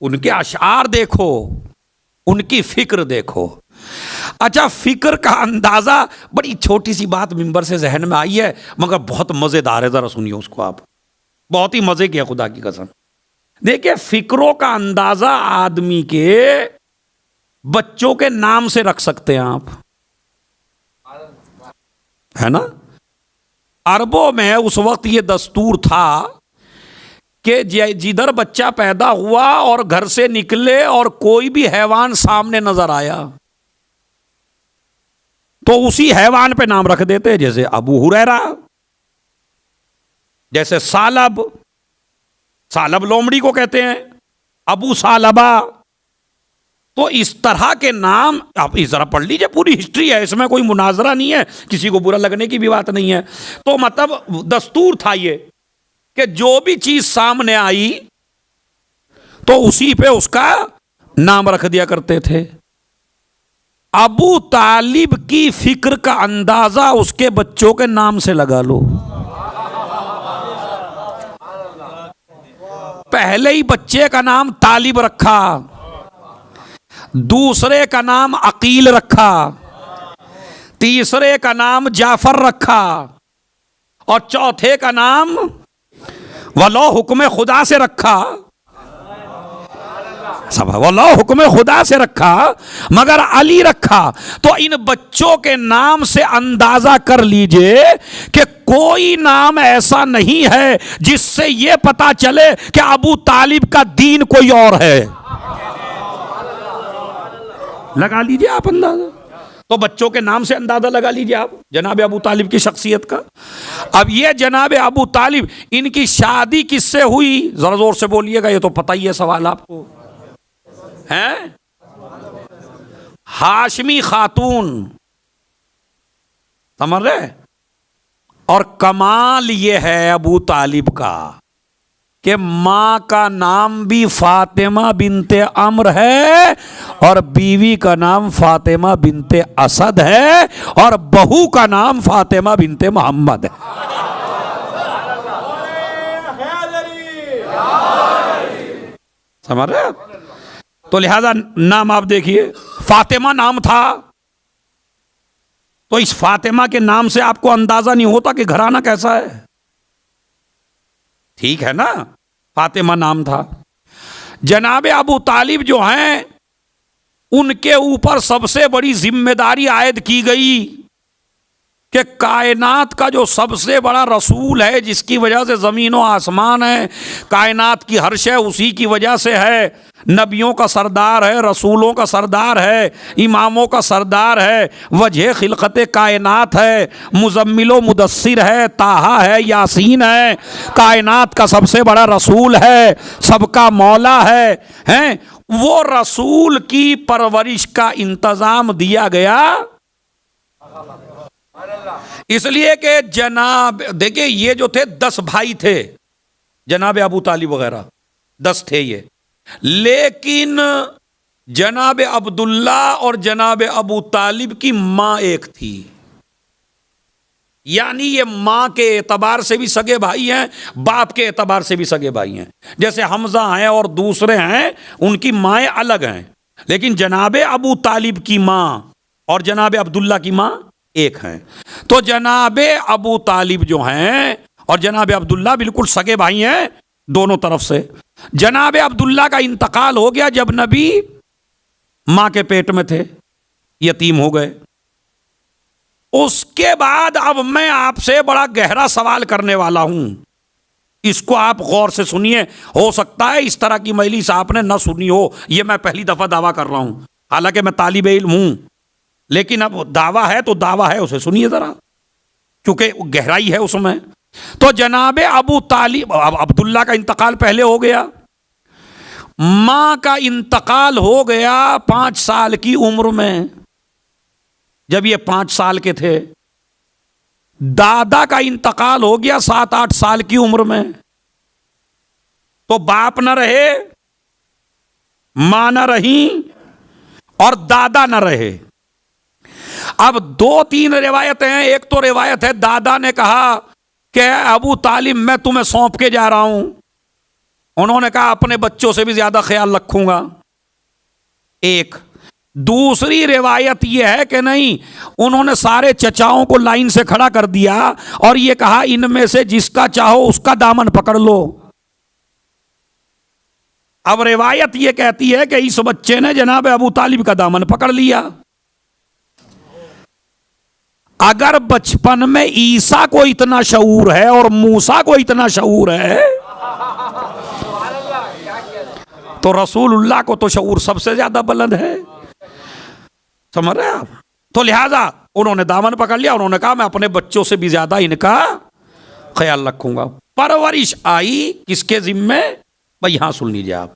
ان کے اشعار دیکھو، ان کی فکر دیکھو۔ اچھا، فکر کا اندازہ، بڑی چھوٹی سی بات ممبر سے ذہن میں آئی ہے مگر بہت مزیدار ہے، ذرا سنیے اس کو آپ، بہت ہی مزے کی ہے خدا کی قسم۔ دیکھیں، فکروں کا اندازہ آدمی کے بچوں کے نام سے رکھ سکتے ہیں آپ، ہے نا؟ عربوں میں اس وقت یہ دستور تھا کہ جدھر بچہ پیدا ہوا اور گھر سے نکلے اور کوئی بھی حیوان سامنے نظر آیا تو اسی حیوان پہ نام رکھ دیتے، جیسے ابو ہریرہ، جیسے سالب، سالب لومڑی کو کہتے ہیں، ابو سالبہ۔ تو اس طرح کے نام آپ اس طرح پڑھ لیجئے، پوری ہسٹری ہے، اس میں کوئی مناظرہ نہیں ہے، کسی کو برا لگنے کی بھی بات نہیں ہے۔ تو مطلب دستور تھا یہ کہ جو بھی چیز سامنے آئی تو اسی پہ اس کا نام رکھ دیا کرتے تھے۔ ابو طالب کی فکر کا اندازہ اس کے بچوں کے نام سے لگا لو۔ پہلے ہی بچے کا نام طالب رکھا، دوسرے کا نام عقیل رکھا، تیسرے کا نام جعفر رکھا، اور چوتھے کا نام ولو حکم خدا سے رکھا۔ ولو حکم خدا سے رکھا مگر علی رکھا۔ تو ان بچوں کے نام سے اندازہ کر لیجئے کہ کوئی نام ایسا نہیں ہے جس سے یہ پتا چلے کہ ابو طالب کا دین کوئی اور ہے۔ لگا لیجئے آپ اندازہ، تو بچوں کے نام سے اندازہ لگا لیجئے آپ جناب ابو طالب کی شخصیت کا۔ اب یہ جناب ابو طالب، ان کی شادی کس سے ہوئی؟ ذرا زور سے بولیے گا، یہ تو پتہ ہی ہے سوال آپ کو، ہیں؟ ہاشمی خاتون، سمجھ رہے؟ اور کمال یہ ہے ابو طالب کا کہ ماں کا نام بھی فاطمہ بنت عمرو ہے اور بیوی کا نام فاطمہ بنت اسد ہے اور بہو کا نام فاطمہ بنت محمد ہے۔ سمجھ رہے؟ تو لہذا نام آپ دیکھیے، فاطمہ نام تھا، تو اس فاطمہ کے نام سے آپ کو اندازہ نہیں ہوتا کہ گھرانہ کیسا ہے؟ ٹھیک ہے نا؟ فاطمہ نام تھا۔ جناب ابو طالب جو ہیں ان کے اوپر سب سے بڑی ذمہ داری عائد کی گئی کہ کائنات کا جو سب سے بڑا رسول ہے، جس کی وجہ سے زمین و آسمان ہے، کائنات کی ہر شے اسی کی وجہ سے ہے، نبیوں کا سردار ہے، رسولوں کا سردار ہے، اماموں کا سردار ہے، وجہ خلقت کائنات ہے، مزمل و مدثر ہے، طٰہٰ ہے، یاسین ہے، کائنات کا سب سے بڑا رسول ہے، سب کا مولا ہے، ہیں؟ وہ رسول کی پرورش کا انتظام دیا گیا، اس لیے کہ جناب دیکھیں یہ جو تھے 10 بھائی تھے، جناب ابو طالب وغیرہ 10 تھے یہ، لیکن جناب عبداللہ اور جناب ابو طالب کی ماں ایک تھی، یعنی یہ ماں کے اعتبار سے بھی سگے بھائی ہیں، باپ کے اعتبار سے بھی سگے بھائی ہیں. جیسے حمزہ ہیں اور دوسرے ہیں، ان کی مائیں الگ ہیں، لیکن جناب ابو طالب کی ماں اور جناب عبداللہ کی ماں ایک ہیں. تو جناب ابو طالب جو ہیں اور جناب عبداللہ بالکل سگے بھائی ہیں دونوں طرف سے. جناب عبداللہ کا انتقال ہو گیا جب نبی ماں کے پیٹ میں تھے، یتیم ہو گئے. اس کے بعد اب میں آپ سے بڑا گہرا سوال کرنے والا ہوں، اس کو آپ غور سے سنیے. ہو سکتا ہے اس طرح کی مجلس آپ نے نہ سنی ہو، یہ میں پہلی دفعہ دعویٰ کر رہا ہوں، حالانکہ میں طالب علم ہوں، لیکن اب دعویٰ ہے تو دعویٰ ہے، اسے سنیے ذرا، کیونکہ گہرائی ہے اس میں. تو جناب ابو طالب، عبداللہ کا انتقال پہلے ہو گیا، ماں کا انتقال ہو گیا 5 سال کی عمر میں، جب یہ 5 سال کے تھے. دادا کا انتقال ہو گیا 7-8 سال کی عمر میں. تو باپ نہ رہے، ماں نہ رہی اور دادا نہ رہے. اب 2-3 روایتیں ہیں. ایک تو روایت ہے دادا نے کہا کہ ابو طالب میں تمہیں سونپ کے جا رہا ہوں. انہوں نے کہا اپنے بچوں سے بھی زیادہ خیال رکھوں گا. ایک دوسری روایت یہ ہے کہ نہیں، انہوں نے سارے چچاؤں کو لائن سے کھڑا کر دیا اور یہ کہا ان میں سے جس کا چاہو اس کا دامن پکڑ لو. اب روایت یہ کہتی ہے کہ اس بچے نے جناب ابو طالب کا دامن پکڑ لیا. اگر بچپن میں عیسیٰ کو اتنا شعور ہے اور موسیٰ کو اتنا شعور ہے تو رسول اللہ کو تو شعور سب سے زیادہ بلند ہے. سمجھ رہے آپ؟ تو لہذا انہوں نے دامن پکڑ لیا. انہوں نے کہا میں اپنے بچوں سے بھی زیادہ ان کا خیال رکھوں گا. پرورش آئی کس کے ذمے؟ بھائی یہاں سن لیجیے آپ.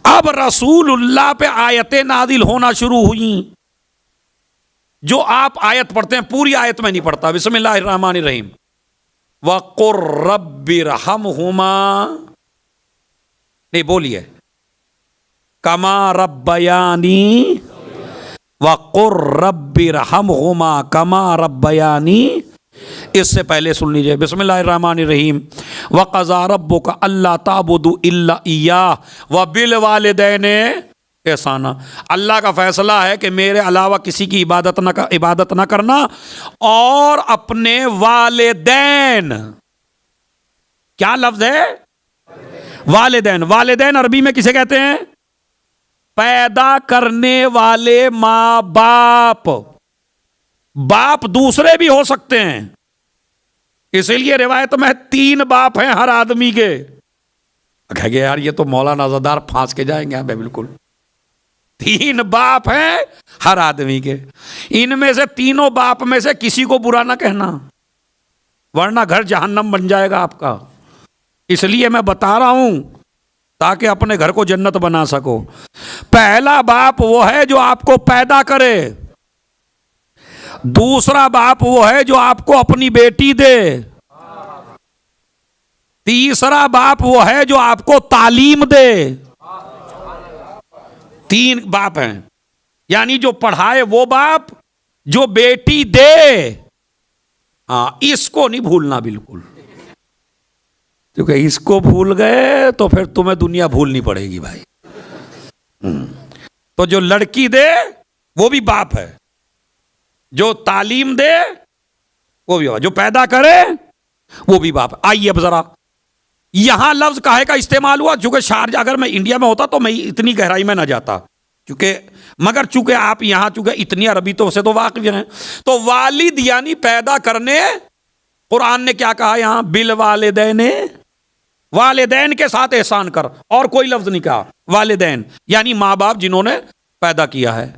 اب رسول اللہ پہ آیتیں نازل ہونا شروع ہوئیں. جو آپ آیت پڑھتے ہیں پوری آیت میں نہیں پڑھتا. بسم اللہ الرحمن الرحیم. وَقُرْ رَبِّ ارْحَمْهُمَا، نہیں بولیے، کما ربیانی، وَقُرْ رَبِّ ارْحَمْهُمَا کما ربیانی. اس سے پہلے سن لیجئے بسم اللہ الرحمن الرحیم. وَقَضَىٰ رَبُّكَ أَلَّا تَعْبُدُوا إِلَّا إِيَّاهُ وَبِالْوَالِدَيْنِ احسانا. اللہ کا فیصلہ ہے کہ میرے علاوہ کسی کی عبادت نہ کرنا اور اپنے والدین. کیا لفظ ہے؟ والدین. والدین عربی میں کسے کہتے ہیں؟ پیدا کرنے والے ماں باپ. باپ دوسرے بھی ہو سکتے ہیں، اسی لیے روایت میں 3 باپ ہیں ہر آدمی کے. کہہ گیا یار یہ تو مولانا ازادار پھانس کے جائیں گے. بالکل 3 باپ ہیں ہر آدمی کے. ان میں سے تینوں باپ میں سے کسی کو برا نہ کہنا، ورنہ گھر جہنم بن جائے گا آپ کا. اس لیے میں بتا رہا ہوں تاکہ اپنے گھر کو جنت بنا سکو. پہلا باپ وہ ہے جو آپ کو پیدا کرے. دوسرا باپ وہ ہے جو آپ کو اپنی بیٹی دے. تیسرا باپ وہ ہے جو آپ کو تعلیم دے. 3 باپ ہیں. یعنی جو پڑھائے وہ باپ، جو بیٹی دے. ہاں اس کو نہیں بھولنا بالکل، کیونکہ اس کو بھول گئے تو پھر تمہیں دنیا بھولنی پڑے گی بھائی. تو جو لڑکی دے وہ بھی باپ ہے، جو تعلیم دے وہ بھی باپ، جو پیدا کرے وہ بھی باپ. آئیے اب ذرا یہاں لفظ کاہے کا استعمال ہوا؟ چونکہ شارجہ، اگر میں انڈیا میں ہوتا تو میں اتنی گہرائی میں نہ جاتا، مگر چونکہ آپ یہاں چونکہ اتنی عربی تو سے تو واقف ہیں. تو والد یعنی پیدا کرنے. قرآن نے کیا کہا یہاں؟ بالوالدین، والدین کے ساتھ احسان کر، اور کوئی لفظ نہیں کہا. والدین یعنی ماں باپ جنہوں نے پیدا کیا ہے.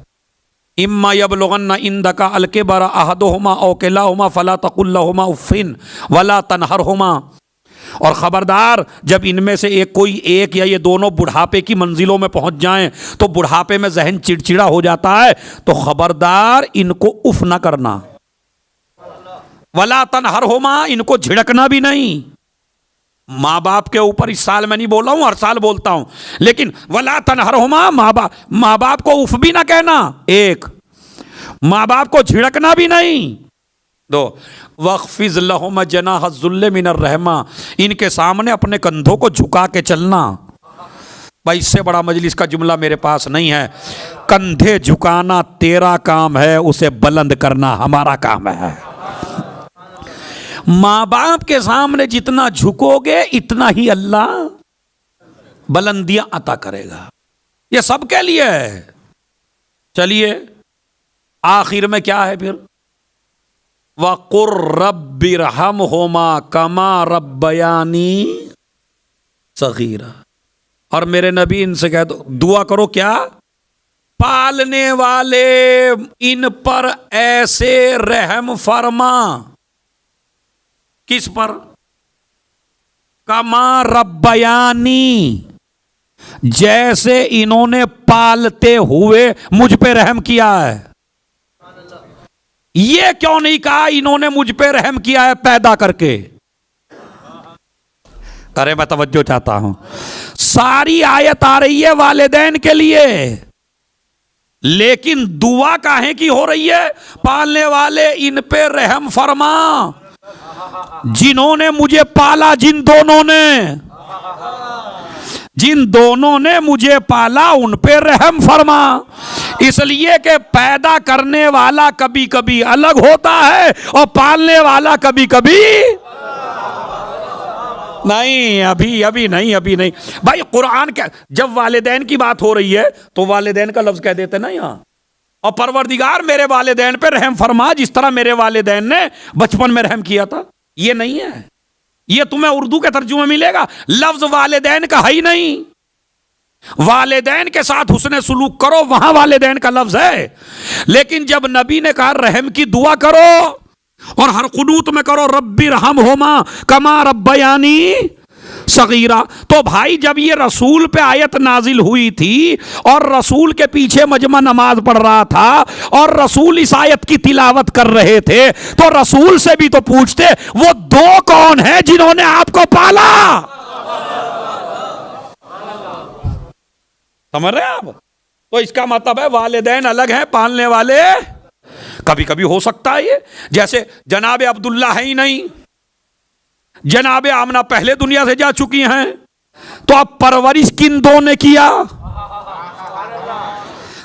اما یبلغن عندک الکبر احدہما او کلاہما فلا تقل لہما اف ولا تنہرہما. اور خبردار جب ان میں سے کوئی ایک یا یہ دونوں بڑھاپے کی منزلوں میں پہنچ جائیں تو بڑھاپے میں ذہن چڑچڑا ہو جاتا ہے، تو خبردار ان کو اف نہ کرنا. ولا تنہرہما، ان کو جھڑکنا بھی نہیں. ماں باپ کے اوپر اس سال میں نہیں بول رہا ہوں، ہر سال بولتا ہوں، لیکن ولا تنہرہما، ماں باپ کو اف بھی نہ کہنا. ایک، ماں باپ کو جھڑکنا بھی نہیں. دو وَاخْفِضْ لَهُمْ جَنَاحَ الذُّلِّ مِنَ الرَّحْمَةِ، ان کے سامنے اپنے کندھوں کو جھکا کے چلنا. بھائی اس سے بڑا مجلس کا جملہ میرے پاس نہیں ہے. کندھے جھکانا تیرا کام ہے، اسے بلند کرنا ہمارا کام ہے. ماں باپ کے سامنے جتنا جھکو گے اتنا ہی اللہ بلندیاں عطا کرے گا. یہ سب کے لیے ہے. چلیے آخر میں کیا ہے پھر؟ وَقُرْ رَبِّ ارْحَمْهُمَا كَمَا رَبَّيَانِي صَغِيرًا. اور میرے نبی ان سے کہہ دو دعا کرو کیا؟ پالنے والے ان پر ایسے رحم فرما. کس پر؟ کما ربیانی، جیسے انہوں نے پالتے ہوئے مجھ پہ رحم کیا ہے. یہ کیوں نہیں کہا انہوں نے مجھ پہ رحم کیا ہے پیدا کر کے؟ ارے میں توجہ چاہتا ہوں. ساری آیت آ رہی ہے والدین کے لیے، لیکن دعا کاہے کی ہو رہی ہے؟ پالنے والے ان پہ رحم فرما، جنہوں نے مجھے پالا، جن دونوں نے مجھے پالا ان پہ رحم فرما. اس لیے کہ پیدا کرنے والا کبھی کبھی الگ ہوتا ہے اور پالنے والا کبھی کبھی نہیں. ابھی نہیں بھائی. قرآن کا جب والدین کی بات ہو رہی ہے تو والدین کا لفظ کہہ دیتے نا یہاں. اور پروردگار میرے والدین پہ رحم فرما جس طرح میرے والدین نے بچپن میں رحم کیا تھا. یہ نہیں ہے. یہ تمہیں اردو کے ترجمے ملے گا. لفظ والدین کا ہے ہی نہیں. والدین کے ساتھ حسن سلوک کرو وہاں والدین کا لفظ ہے. لیکن جب نبی نے کہا رحم کی دعا کرو اور ہر قنوت میں کرو رب ارحمہما کما ربیانی صغیرہ، تو بھائی جب یہ رسول پہ آیت نازل ہوئی تھی اور رسول کے پیچھے مجمع نماز پڑھ رہا تھا اور رسول اس آیت کی تلاوت کر رہے تھے تو رسول سے بھی تو پوچھتے وہ دو کون ہیں جنہوں نے آپ کو پالا؟ سمجھ رہے ہیں آپ؟ تو اس کا مطلب ہے والدین الگ ہیں، پالنے والے کبھی کبھی ہو سکتا ہے. یہ جیسے جناب عبداللہ ہے ہی نہیں، جناب آمنہ پہلے دنیا سے جا چکی ہیں، تو اب پرورش کن دو نے کیا؟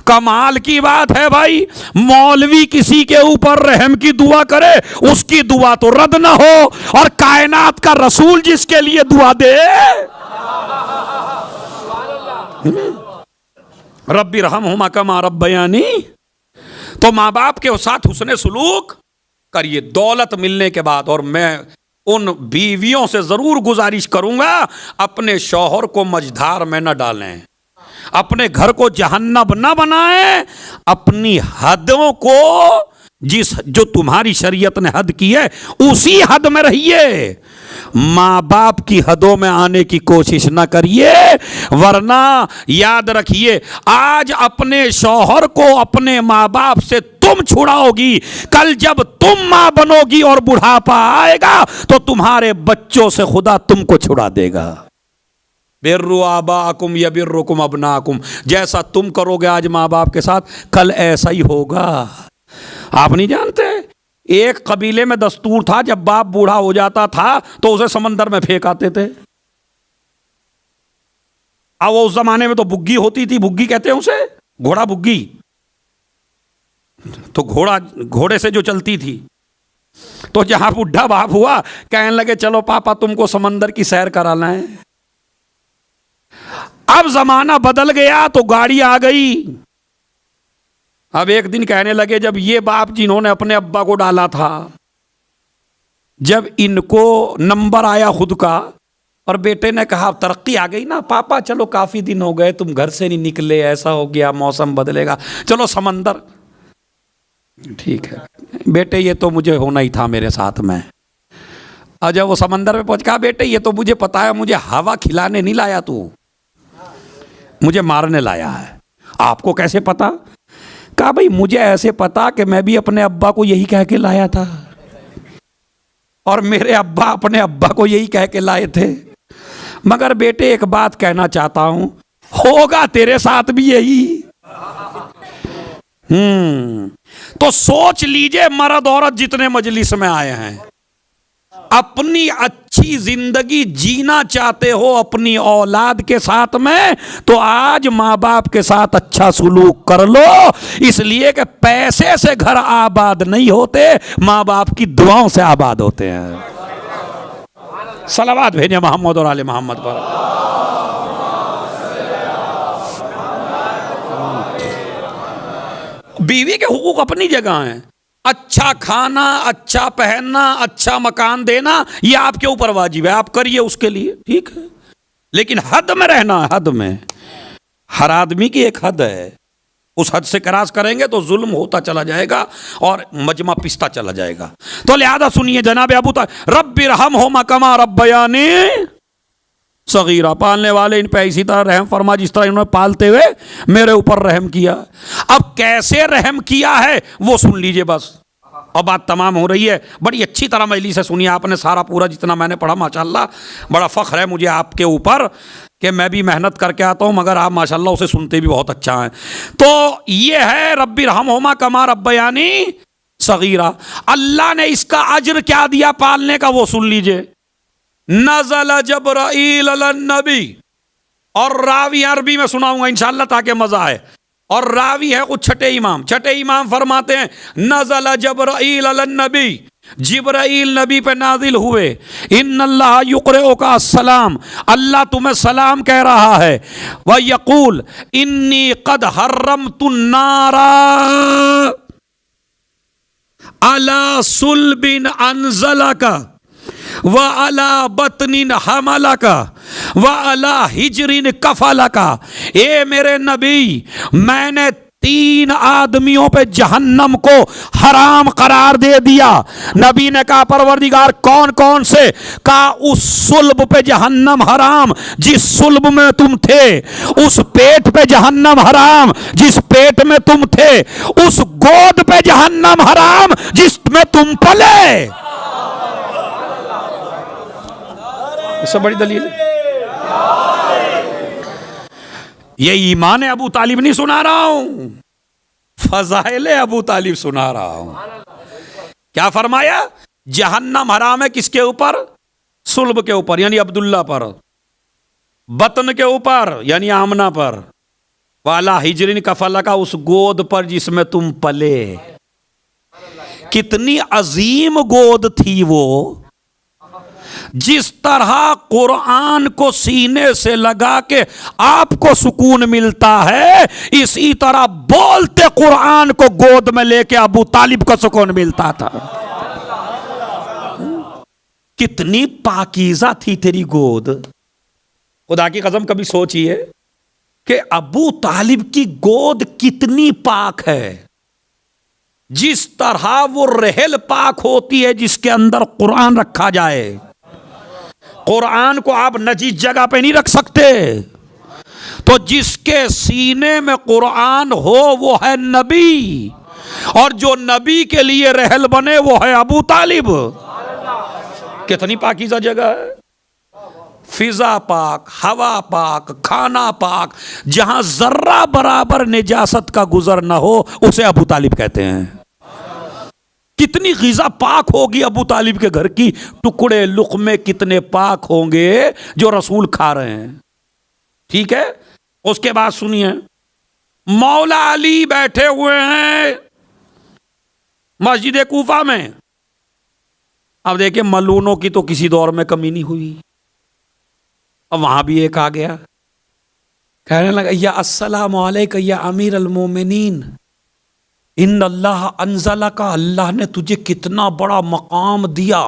کمال کی بات ہے بھائی. مولوی کسی کے اوپر رحم کی دعا کرے اس کی دعا تو رد نہ ہو، اور کائنات کا رسول جس کے لیے دعا دے رب ارحمہما کما ربیانی. تو ماں باپ کے ساتھ حسن سلوک کریے دولت ملنے کے بعد. اور میں ان بیویوں سے ضرور گزارش کروں گا اپنے شوہر کو مجدھار میں نہ ڈالیں، اپنے گھر کو جہنم نہ بنائیں، اپنی حدوں کو جو تمہاری شریعت نے حد کی ہے اسی حد میں رہیے. ماں باپ کی حدوں میں آنے کی کوشش نہ کریے، ورنہ یاد رکھیے آج اپنے شوہر کو اپنے ماں باپ سے تم چھڑاؤ گی، کل جب تم ماں بنو گی اور بڑھاپا آئے گا تو تمہارے بچوں سے خدا تم کو چھڑا دے گا. بروا آباءکم یبرکم ابناکم، جیسا تم کرو گے آج ماں باپ کے ساتھ کل ایسا ہی ہوگا. آپ نہیں جانتے ایک قبیلے میں دستور تھا جب باپ بوڑھا ہو جاتا تھا تو اسے سمندر میں پھینک آتے تھے. اب اس زمانے میں تو بگھی ہوتی تھی، بگھی کہتے ہیں اسے، گھوڑا بگھی، تو گھوڑے سے جو چلتی تھی. تو جہاں بڈھا باپ ہوا کہنے لگے چلو پاپا تم کو سمندر کی سیر کرانا ہے. اب زمانہ بدل گیا تو گاڑی آ گئی. اب ایک دن کہنے لگے جب یہ باپ جنہوں نے اپنے ابا کو ڈالا تھا جب ان کو نمبر آیا خود کا اور بیٹے نے کہا ترقی آ گئی نا پاپا، چلو کافی دن ہو گئے تم گھر سے نہیں نکلے، ایسا ہو گیا موسم بدلے گا، چلو سمندر. ٹھیک ہے بیٹے یہ تو مجھے ہونا ہی تھا میرے ساتھ میں. اور جب وہ سمندر میں پہنچ کہا بیٹے یہ تو مجھے پتا ہے مجھے ہوا کھلانے نہیں لایا تو مجھے مارنے لایا ہے. آپ کو کیسے پتا؟ کہا بھائی مجھے ایسے پتا کہ میں بھی اپنے ابا کو یہی کہہ کے لایا تھا اور میرے ابا اپنے ابا کو یہی کہہ کے لائے تھے. مگر بیٹے ایک بات کہنا چاہتا ہوں، ہوگا تیرے ساتھ بھی یہی. تو سوچ لیجئے مرد عورت جتنے مجلس میں آئے ہیں، اپنی اچھی زندگی جینا چاہتے ہو اپنی اولاد کے ساتھ میں، تو آج ماں باپ کے ساتھ اچھا سلوک کر لو، اس لیے کہ پیسے سے گھر آباد نہیں ہوتے، ماں باپ کی دعاؤں سے آباد ہوتے ہیں۔ صلوات بھیجیں محمد اور آل محمد پر۔ بیوی کے حقوق اپنی جگہ ہیں، اچھا کھانا، اچھا پہننا، اچھا مکان دینا، یہ آپ کے اوپر واجب ہے، آپ کریے اس کے لیے، ٹھیک ہے، لیکن حد میں رہنا ہے، حد میں۔ ہر آدمی کی ایک حد ہے، اس حد سے کراس کریں گے تو ظلم ہوتا چلا جائے گا اور مجمع پستا چلا جائے گا۔ تو لہذا سنیے جناب ابو طالب، رب ارحمہما کما ربیانی صغیرہ، پالنے والے ان پہ اسی طرح رحم فرما جس طرح انہوں نے پالتے ہوئے میرے اوپر رحم کیا۔ اب کیسے رحم کیا ہے وہ سن لیجئے بس، اب بات تمام ہو رہی ہے۔ بڑی اچھی طرح مجلس سے سنیے آپ نے سارا پورا جتنا میں نے پڑھا، ماشاءاللہ بڑا فخر ہے مجھے آپ کے اوپر کہ میں بھی محنت کر کے آتا ہوں مگر آپ ماشاءاللہ اسے سنتے بھی بہت اچھا ہیں۔ تو یہ ہے رب ارحمہما کما ربیانی صغیرہ، اللہ نے اس کا اجر کیا دیا پالنے کا وہ سن لیجئے۔ نزل جبرائیل علی النبی، اور راوی عربی میں سناؤں گا انشاءاللہ تاکہ مزہ آئے، اور راوی ہے کچھ چھٹے امام فرماتے ہیں نزل جبرائیل علی النبی، جبرائیل نبی پہ نازل ہوئے، ان اللہ یقرئک السلام، اللہ تمہیں سلام کہہ رہا ہے، ویقول انی قد حرمت النار علی صلب انزلک وَعَلَى بَطْنٍ حَمَلَكَ وَعَلَى حِجْرٍ كَفَلَكَ، اے میرے نبی میں نے 3 آدمیوں پہ جہنم کو حرام قرار دے دیا۔ نبی نے کہا پروردگار کون کون سے؟ کہا اس صلب پہ جہنم حرام جس صلب میں تم تھے، اس پیٹ پہ جہنم حرام جس پیٹ میں تم تھے، اس گود پہ جہنم حرام جس میں تم پلے۔ اس سے بڑی دلیل یہ ایمان ابو طالب نہیں سنا رہا ہوں، فضائل ابو طالب سنا رہا ہوں۔ کیا فرمایا؟ جہنم حرام ہے کس کے اوپر؟ صلب کے اوپر یعنی عبداللہ پر، بطن کے اوپر یعنی آمنہ پر، والا ہجرن کفلہ کا اس گود پر جس میں تم پلے۔ کتنی عظیم گود تھی وہ، جس طرح قرآن کو سینے سے لگا کے آپ کو سکون ملتا ہے، اسی طرح بولتے قرآن کو گود میں لے کے ابو طالب کو سکون ملتا تھا۔ کتنی پاکیزہ تھی تیری گود، خدا کی قسم کبھی سوچئے کہ ابو طالب کی گود کتنی پاک ہے، جس طرح وہ رحل پاک ہوتی ہے جس کے اندر قرآن رکھا جائے۔ قرآن کو آپ نجیس جگہ پہ نہیں رکھ سکتے، تو جس کے سینے میں قرآن ہو وہ ہے نبی، اور جو نبی کے لیے رحل بنے وہ ہے ابو طالب۔ کتنی پاکیزہ جگہ ہے، فضا پاک، ہوا پاک، کھانا پاک، جہاں ذرہ برابر نجاست کا گزر نہ ہو اسے ابو طالب کہتے ہیں۔ کتنی غذا پاک ہوگی ابو طالب کے گھر کی، ٹکڑے لقمے کتنے پاک ہوں گے جو رسول کھا رہے ہیں، ٹھیک ہے۔ اس کے بعد سنیے، مولا علی بیٹھے ہوئے ہیں مسجد کوفہ میں۔ اب دیکھیں ملونوں کی تو کسی دور میں کمی نہیں ہوئی، اب وہاں بھی ایک آ گیا کہنے لگا یا السلام علیکم یا امیر المومنین، ان اللہ انزلہ کا، اللہ نے تجھے کتنا بڑا مقام دیا،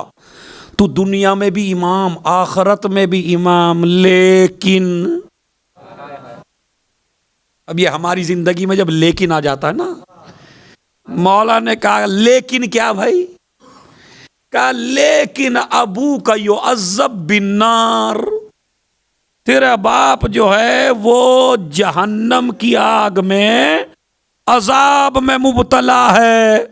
تو دنیا میں بھی امام آخرت میں بھی امام، لیکن اب یہ ہماری زندگی میں جب لیکن آ جاتا ہے نا، مولا نے کہا لیکن کیا بھائی؟ کہا لیکن ابو کا یعذب بالنار، تیرا باپ جو ہے وہ جہنم کی آگ میں عذاب میں مبتلا ہے۔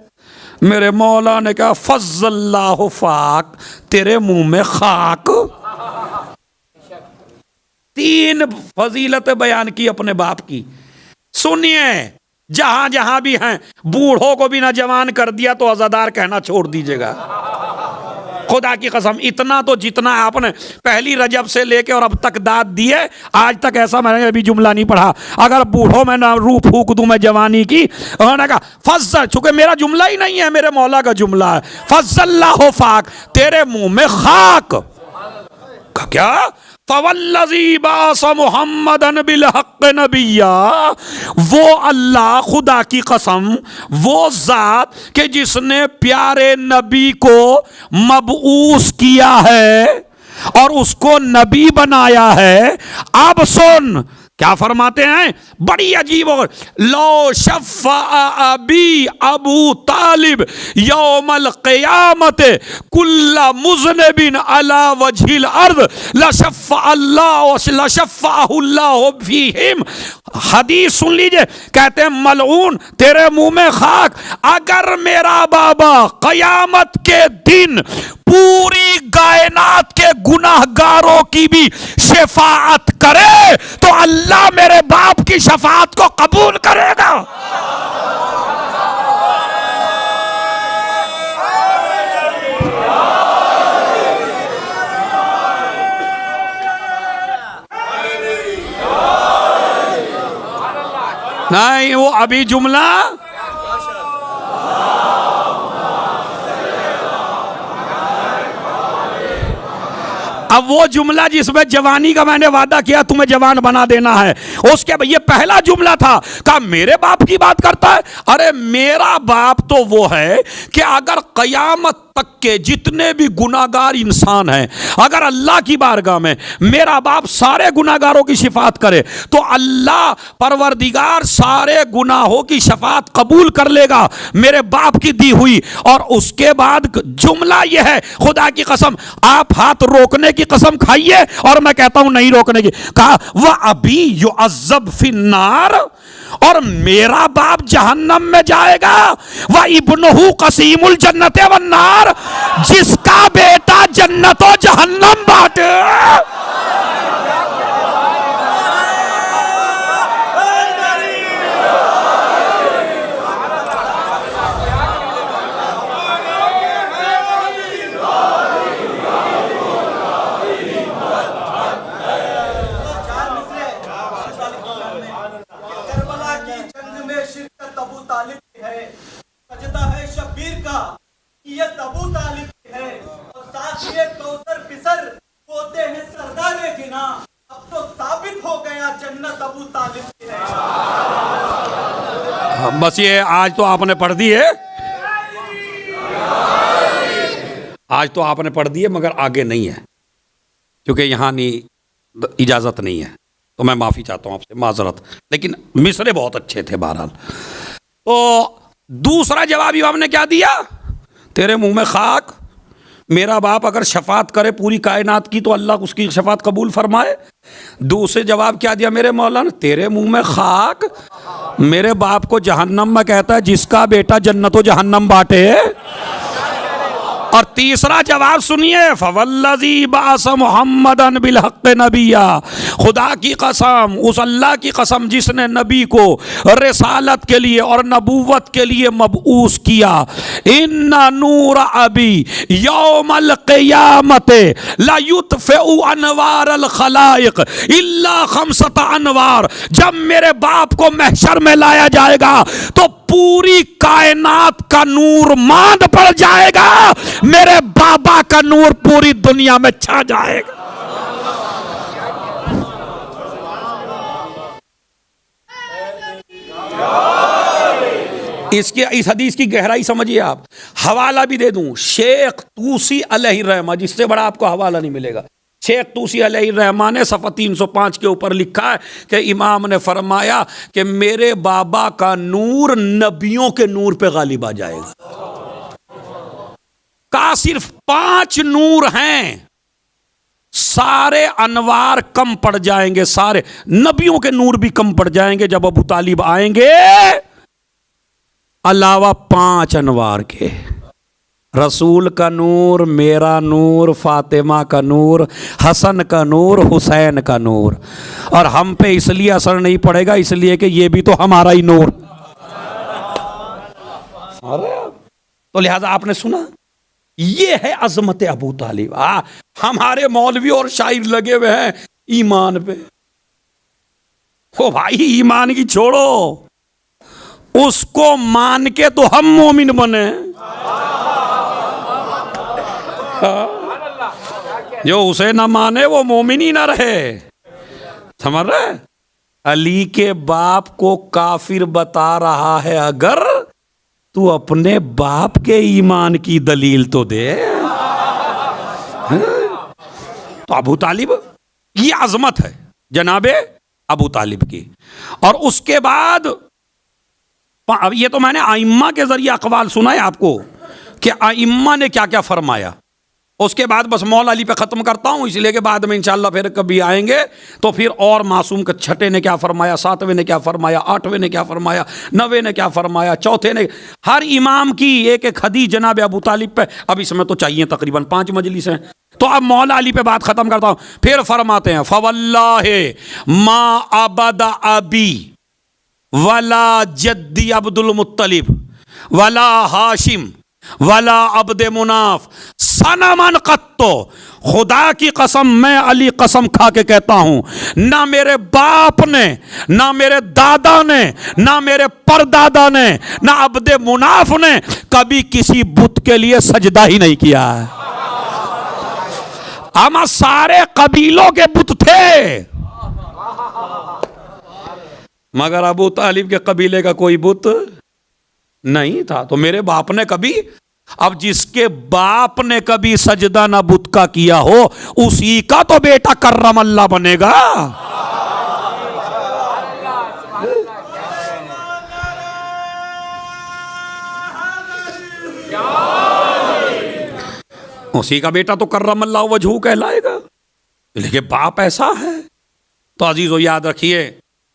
میرے مولا نے کہا فضل اللہ فاک، تیرے منہ میں خاک۔ 3 فضیلت بیان کی اپنے باپ کی۔ سنیے، جہاں جہاں بھی ہیں بوڑھوں کو بھی نہ جوان کر دیا تو عزادار کہنا چھوڑ دیجئے گا. خدا کی قسم اتنا تو جتنا آپ نے پہلی رجب سے لے کے اور اب تک داد دی ہے آج تک ایسا میں نے ابھی جملہ نہیں پڑھا. اگر بوڑھوں میں نہ روح پھونک دوں میں جوانی کی, انہوں نے کہا فضل, چونکہ میرا جملہ ہی نہیں ہے میرے مولا کا جملہ ہے, فضل اللہ فاک, تیرے منہ میں خاک. کیا فوالذی بعث محمدا بالحق نبیا, وہ اللہ خدا کی قسم وہ ذات کہ جس نے پیارے نبی کو مبعوث کیا ہے اور اس کو نبی بنایا ہے. اب سن کیا فرماتے ہیں, بڑی عجیب. اور لو شفع ابی ابو طالب یوم القیامت کل مذنب علی وجہ الارض لشفعہ اللہ فیہم. حدیث سن لیجئے, کہتے ہیں ملعون تیرے منہ میں خاک, اگر میرا بابا قیامت کے دن پوری کائنات کے گناہگاروں کی بھی شفاعت کرے تو اللہ میرے باپ کی شفاعت کو قبول کرے گا. نہیں وہ ابھی جملہ اب وہ جملہ جس میں جوانی کا میں نے وعدہ کیا تمہیں جوان بنا دینا ہے, اس کے یہ پہلا جملہ تھا. کہا میرے باپ کی بات کرتا ہے, ارے میرا باپ تو وہ ہے کہ اگر قیامت تک کے جتنے بھی گناہگار انسان ہیں اگر اللہ کی بارگاہ میں میرا باپ سارے گناہگاروں کی شفاعت کرے تو اللہ پروردگار سارے گناہوں کی شفاعت قبول کر لے گا میرے باپ کی دی ہوئی. اور اس کے بعد جملہ یہ ہے, خدا کی قسم آپ ہاتھ روکنے کی قسم کھائیے اور میں کہتا ہوں نہیں روکنے کی. کہا وَأَبِي يُعَذَّبْ فِي النَّارِ, اور میرا باپ جہنم میں جائے گا. وَإِبْنُهُ قَسِيمُ الْجَنَّةِ وَالنَّارِ, جس کا بیٹا جنت و جہنم بانٹے. بس یہ آج تو آپ نے پڑھ دی ہے, آج تو آپ نے پڑھ دی ہے مگر آگے نہیں ہے کیونکہ یہاں نہیں اجازت نہیں ہے تو میں معافی چاہتا ہوں آپ سے, معذرت. لیکن مصرے بہت اچھے تھے بہرحال. تو دوسرا جواب امام نے کیا دیا, تیرے منہ میں خاک, میرا باپ اگر شفاعت کرے پوری کائنات کی تو اللہ اس کی شفاعت قبول فرمائے. دوسرے جواب کیا دیا میرے مولانا, تیرے منہ میں خاک, میرے باپ کو جہنم میں کہتا ہے جس کا بیٹا جنت و جہنم بانٹے. اور تیسرا جواب سنیے, فوالذی بعث محمدا بالحق نبیا, خدا کی قسم اس اللہ کی قسم جس نے نبی کو رسالت کے لیے اور نبوت کے لیے مبعوث کیا. ان نور ابی یوم القیامت لا یطفئ انوار الخلائق الا خمسۃ انوار, جب میرے باپ کو محشر میں لایا جائے گا تو پوری کائنات کا نور ماند پڑ جائے گا, میرے بابا کا نور پوری دنیا میں چھا جائے گا. اس حدیث کی گہرائی سمجھیے آپ. حوالہ بھی دے دوں, شیخ طوسی علیہ الرحمہ, جس سے بڑا آپ کو حوالہ نہیں ملے گا. شیخ طوسی علیہ الرحمہ نے صفحہ 305 کے اوپر لکھا ہے کہ امام نے فرمایا کہ میرے بابا کا نور نبیوں کے نور پہ غالب آ جائے گا. کا صرف 5 نور ہیں, سارے انوار کم پڑ جائیں گے, سارے نبیوں کے نور بھی کم پڑ جائیں گے جب ابو طالب آئیں گے, علاوہ 5 انوار کے. رسول کا نور, میرا نور, فاطمہ کا نور, حسن کا نور, حسین کا نور. اور ہم پہ اس لیے اثر نہیں پڑے گا اس لیے کہ یہ بھی تو ہمارا ہی نور. تو لہذا آپ نے سنا، یہ ہے عظمت ابو طالب. ہمارے مولوی اور شاعر لگے ہوئے ہیں ایمان پہ. او بھائی ایمان کی چھوڑو، اس کو مان کے تو ہم مومن بنے. جو اسے نہ مانے وہ مومن ہی نہ رہے. سمجھ رہے؟ علی کے باپ کو کافر بتا رہا ہے اگر تو اپنے باپ کے ایمان کی دلیل تو دے. تو ابو طالب، یہ عظمت ہے جناب ابو طالب کی. اور اس کے بعد یہ تو میں نے ائمہ کے ذریعے اقوال سنا ہے آپ کو کہ ائمہ نے کیا کیا فرمایا. اس کے بعد بس مولا علی پہ ختم کرتا ہوں، اس لیے کہ بعد میں انشاءاللہ پھر کبھی آئیں گے تو پھر اور معصوم کے چھٹے نے کیا فرمایا، ساتویں نے کیا فرمایا، آٹھویں نے کیا فرمایا، نویں نے کیا فرمایا، چوتھے نے، ہر امام کی ایک ایک حدیث جناب ابو طالب پہ. اب اس میں تو چاہیے تقریباً 5 مجلس ہیں. تو اب مولا علی پہ بات ختم کرتا ہوں. پھر فرماتے ہیں فواللہ ما عبد ابی ولا جدی عبد المطلب ولا ہاشم ولا عبد مناف صنمن قطو. خدا کی قسم، میں علی قسم کھا کے کہتا ہوں، نہ میرے باپ نے، نہ میرے دادا نے، نہ میرے پردادا نے، نہ عبد مناف نے کبھی کسی بت کے لیے سجدہ ہی نہیں کیا ہے. ہم سارے قبیلوں کے بت تھے مگر ابو طالب کے قبیلے کا کوئی بت نہیں تھا. تو میرے باپ نے کبھی، اب جس کے باپ نے کبھی سجدہ نہ بت کا کیا ہو اسی کا تو بیٹا کرم اللہ بنے گا. اسی کا بیٹا تو کرم اللہ وجہہ کہلائے گا. لیکن باپ ایسا ہے. تو عزیزو یاد رکھیے،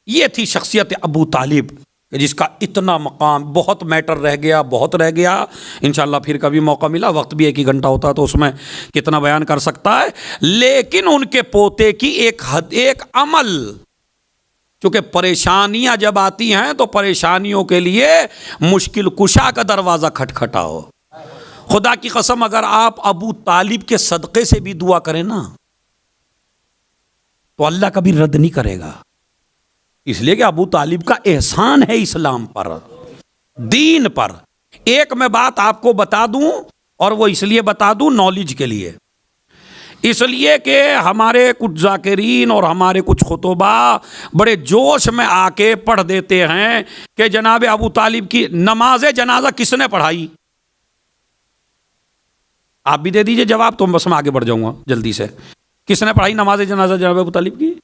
یہ تھی شخصیت ابو طالب جس کا اتنا مقام، بہت میٹر رہ گیا، بہت رہ گیا. انشاءاللہ پھر کبھی موقع ملا، وقت بھی 1 ہی گھنٹہ ہوتا تو اس میں کتنا بیان کر سکتا ہے. لیکن ان کے پوتے کی ایک عمل، چونکہ پریشانیاں جب آتی ہیں تو پریشانیوں کے لیے مشکل کشا کا دروازہ کھٹکھٹاؤ. خدا کی قسم اگر آپ ابو طالب کے صدقے سے بھی دعا کریں نا تو اللہ کبھی رد نہیں کرے گا. اس لیے کہ ابو طالب کا احسان ہے اسلام پر، دین پر. ایک میں بات آپ کو بتا دوں، اور وہ اس لیے بتا دوں نالج کے لیے، اس لیے کہ ہمارے کچھ ذاکرین اور ہمارے کچھ خطبہ بڑے جوش میں آ کے پڑھ دیتے ہیں کہ جناب ابو طالب کی نماز جنازہ کس نے پڑھائی. آپ بھی دے دیجئے جواب، تو بس میں آگے بڑھ جاؤں گا جلدی سے. کس نے پڑھائی نماز جنازہ جناب ابو طالب کی؟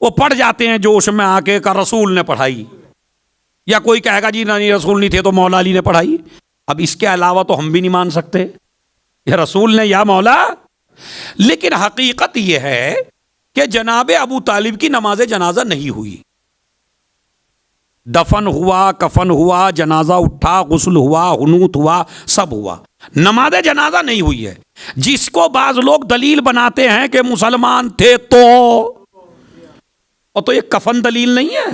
وہ پڑھ جاتے ہیں جوش میں آ کے کہ رسول نے پڑھائی، یا کوئی کہے گا جی نہیں رسول نہیں تھے تو مولا علی نے پڑھائی. اب اس کے علاوہ تو ہم بھی نہیں مان سکتے یا رسول نے یا مولا. لیکن حقیقت یہ ہے کہ جناب ابو طالب کی نماز جنازہ نہیں ہوئی. دفن ہوا، کفن ہوا، جنازہ اٹھا، غسل ہوا، حنوت ہوا، سب ہوا، نماز جنازہ نہیں ہوئی ہے. جس کو بعض لوگ دلیل بناتے ہیں کہ مسلمان تھے تو، اور تو یہ کفن دلیل نہیں ہے،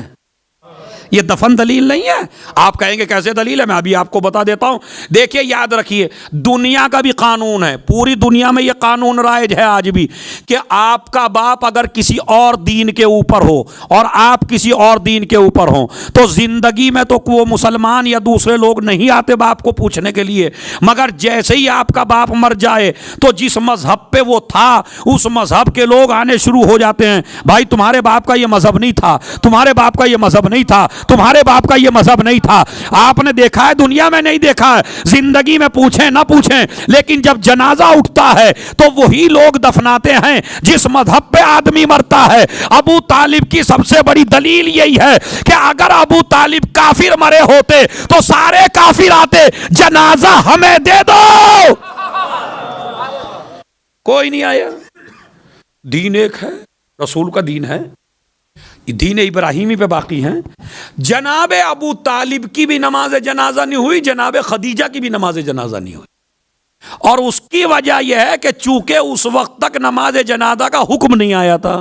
یہ دفن دلیل نہیں ہے. آپ کہیں گے کیسے دلیل ہے؟ میں ابھی آپ کو بتا دیتا ہوں. دیکھیے یاد رکھیے، دنیا کا بھی قانون ہے، پوری دنیا میں یہ قانون رائج ہے آج بھی، کہ آپ کا باپ اگر کسی اور دین کے اوپر ہو اور آپ کسی اور دین کے اوپر ہوں تو زندگی میں تو وہ مسلمان یا دوسرے لوگ نہیں آتے باپ کو پوچھنے کے لیے، مگر جیسے ہی آپ کا باپ مر جائے تو جس مذہب پہ وہ تھا اس مذہب کے لوگ آنے شروع ہو جاتے ہیں. بھائی تمہارے باپ کا یہ مذہب نہیں تھا، تمہارے باپ کا یہ مذہب نہیں تھا، تمہارے باپ کا یہ مذہب نہیں تھا. آپ نے دیکھا ہے، دنیا میں نہیں دیکھا ہے، زندگی میں پوچھیں نہ پوچھیں، لیکن جب جنازہ اٹھتا ہے تو وہی لوگ دفناتے ہیں جس مذہب پہ آدمی مرتا ہے. ابو طالب کی سب سے بڑی دلیل یہی ہے کہ اگر ابو طالب کافر مرے ہوتے تو سارے کافر آتے، جنازہ ہمیں دے دو. کوئی نہیں آیا. دین ایک ہے، رسول کا دین ہے، دین ابراہیمی پہ باقی ہیں. جناب ابو طالب کی بھی نماز جنازہ نہیں ہوئی، جناب خدیجہ کی بھی نماز جنازہ نہیں ہوئی. اور اس کی وجہ یہ ہے کہ چونکہ اس وقت تک نماز جنازہ کا حکم نہیں آیا تھا،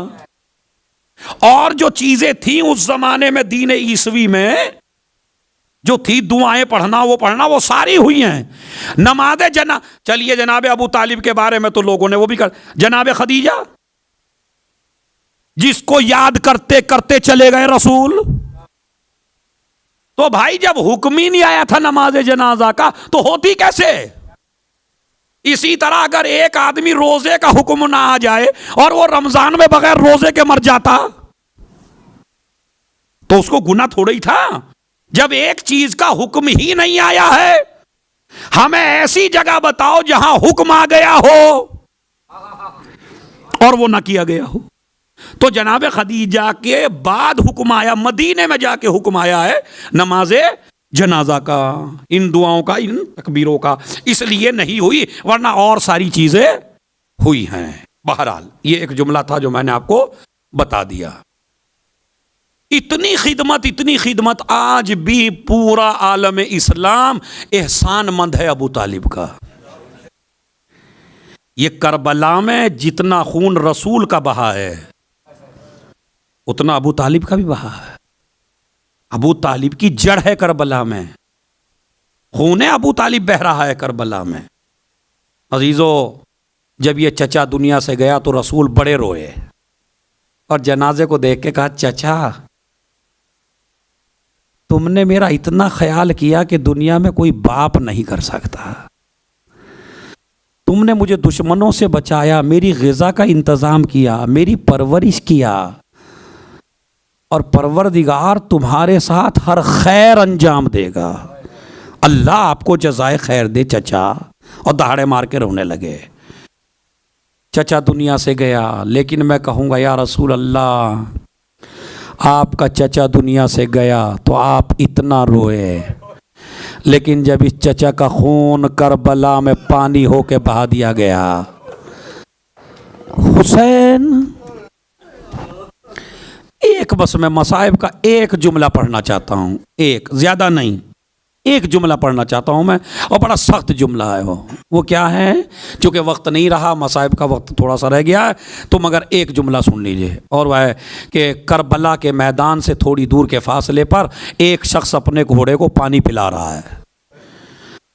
اور جو چیزیں تھیں اس زمانے میں دین عیسوی میں جو تھی دعائیں پڑھنا وہ ساری ہوئی ہیں. نماز چلیے جناب ابو طالب کے بارے میں تو لوگوں نے وہ بھی جناب خدیجہ جس کو یاد کرتے کرتے چلے گئے رسول. تو بھائی جب حکم ہی نہیں آیا تھا نماز جنازہ کا تو ہوتی کیسے؟ اسی طرح اگر ایک آدمی روزے کا حکم نہ آ جائے اور وہ رمضان میں بغیر روزے کے مر جاتا تو اس کو گناہ تھوڑا ہی تھا. جب ایک چیز کا حکم ہی نہیں آیا ہے، ہمیں ایسی جگہ بتاؤ جہاں حکم آ گیا ہو اور وہ نہ کیا گیا ہو. تو جناب خدیجہ کے بعد حکم آیا، مدینے میں جا کے حکم آیا ہے نماز جنازہ کا، ان دعاؤں کا، ان تکبیروں کا. اس لیے نہیں ہوئی، ورنہ اور ساری چیزیں ہوئی ہیں. بہرحال یہ ایک جملہ تھا جو میں نے آپ کو بتا دیا. اتنی خدمت آج بھی پورا عالم اسلام احسان مند ہے ابو طالب کا. یہ کربلا میں جتنا خون رسول کا بہا ہے اتنا ابو طالب کا بھی بہا ہے. ابو طالب کی جڑ ہے کربلا میں، خون ابو طالب بہ رہا ہے کربلا میں. عزیزو، جب یہ چچا دنیا سے گیا تو رسول بڑے روئے اور جنازے کو دیکھ کے کہا چچا تم نے میرا اتنا خیال کیا کہ دنیا میں کوئی باپ نہیں کر سکتا. تم نے مجھے دشمنوں سے بچایا، میری غذا کا انتظام کیا، میری پرورش کیا، اور پروردگار تمہارے ساتھ ہر خیر انجام دے گا. اللہ آپ کو جزائے خیر دے چچا. اور دہاڑے مار کے رونے لگے. چچا دنیا سے گیا، لیکن میں کہوں گا یا رسول اللہ آپ کا چچا دنیا سے گیا تو آپ اتنا روئے، لیکن جب اس چچا کا خون کربلا میں پانی ہو کے بہا دیا گیا. حسین، ایک بس میں مصائب کا ایک جملہ پڑھنا چاہتا ہوں، ایک، زیادہ نہیں، ایک جملہ پڑھنا چاہتا ہوں میں، اور بڑا سخت جملہ ہے. وہ کیا ہے؟ چونکہ وقت نہیں رہا، مصائب کا وقت تھوڑا سا رہ گیا ہے، تو مگر ایک جملہ سن لیجئے. اور وہ ہے کہ کربلا کے میدان سے تھوڑی دور کے فاصلے پر ایک شخص اپنے گھوڑے کو پانی پلا رہا ہے.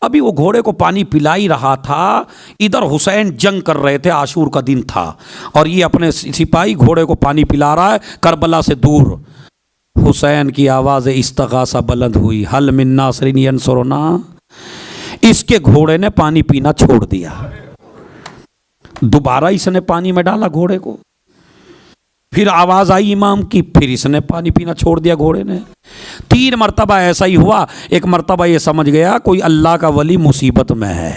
ابھی وہ گھوڑے کو پانی پلا ہی رہا تھا، ادھر حسین جنگ کر رہے تھے، عاشور کا دن تھا، اور یہ اپنے سپاہی گھوڑے کو پانی پلا رہا ہے کربلا سے دور. حسین کی آواز استغاثہ بلند ہوئی، حل من ناصر ینصرنا. اس کے گھوڑے نے پانی پینا چھوڑ دیا. دوبارہ اس نے پانی میں ڈالا گھوڑے کو، پھر آواز آئی امام کی، پھر اس نے پانی پینا چھوڑ دیا گھوڑے نے. 3 مرتبہ ایسا ہی ہوا. ایک مرتبہ یہ سمجھ گیا کوئی اللہ کا ولی مصیبت میں ہے،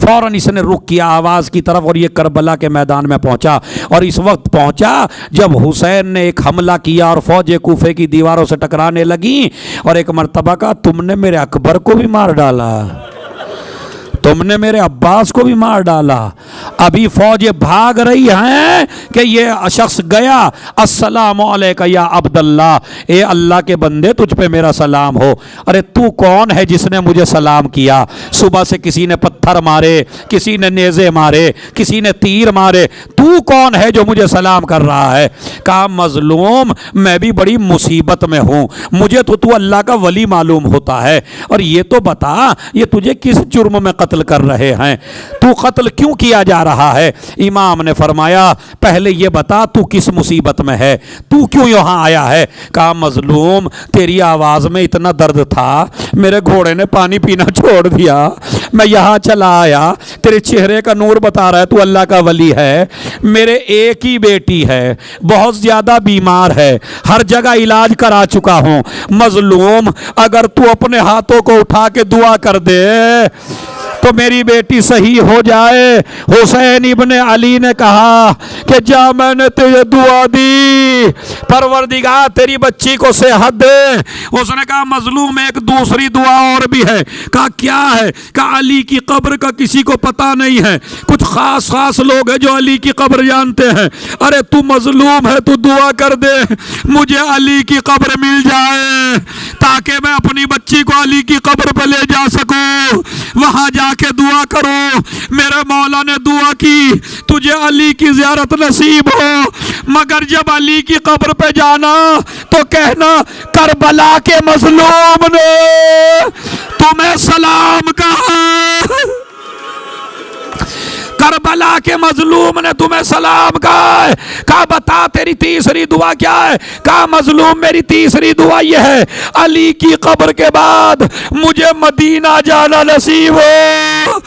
فوراً اس نے رخ کیا آواز کی طرف، اور یہ کربلا کے میدان میں پہنچا. اور اس وقت پہنچا جب حسین نے ایک حملہ کیا اور فوج کوفے کی دیواروں سے ٹکرانے لگی، اور ایک مرتبہ کہا تم نے میرے اکبر کو بھی مار ڈالا، تم نے میرے عباس کو بھی مار ڈالا. ابھی فوجیں بھاگ رہی ہیں کہ یہ شخص گیا، السلام علیکہ یا عبداللہ، اے اللہ کے بندے تجھ پہ میرا سلام ہو. ارے تو کون ہے جس نے مجھے سلام کیا؟ صبح سے کسی نے پتھر مارے، کسی نے نیزے مارے، کسی نے تیر مارے، تو کون ہے جو مجھے سلام کر رہا ہے؟ کہا مظلوم میں بھی بڑی مصیبت میں ہوں، مجھے تو اللہ کا ولی معلوم ہوتا ہے، اور یہ تو بتا یہ تجھے کس جرم میں قتل کر رہے ہیں؟ تو قتل کیوں کیا جا رہا ہے؟ امام نے فرمایا پہلے یہ بتا تو کس مصیبت میں ہے، تو کیوں یہاں آیا ہے؟ کہا مظلوم تیری آواز میں اتنا درد تھا، میرے گھوڑے نے پانی پینا چھوڑ دیا، میں یہاں چلا آیا، تیرے چہرے کا نور بتا رہا ہے تو اللہ کا ولی ہے. میرے ایک ہی بیٹی ہے، بہت زیادہ بیمار ہے، ہر جگہ علاج کرا چکا ہوں. مظلوم اگر تو اپنے ہاتھوں کو اٹھا کے دعا کر دے تو میری بیٹی صحیح ہو جائے. حسین ابن علی نے کہا کہ جا میں نے تجھے دعا دی، پروردگار تیری بچی کو صحت دے. اس نے کہا مظلوم ایک دوسری دعا اور بھی ہے. کہا کیا ہے؟ کہا علی کی قبر کا کسی کو پتہ نہیں ہے، کچھ خاص لوگ ہیں جو علی کی قبر جانتے ہیں. ارے تو مظلوم ہے، تو دعا کر دے مجھے علی کی قبر مل جائے تاکہ میں اپنی بچی کو علی کی قبر پہ لے جا سکوں، وہاں جا کے دعا کرو. میرے مولا نے دعا کی تجھے علی کی زیارت نصیب ہو. مگر جب علی کی قبر پہ جانا تو کہنا کربلا کے مظلوم نے تمہیں سلام کہا، کربلا کے مظلوم نے تمہیں سلام کہا ہے۔ کہا بتا تیری تیسری دعا کیا ہے؟ کہا مظلوم میری تیسری دعا یہ ہے علی کی قبر کے بعد مجھے مدینہ جانا نصیب ہو۔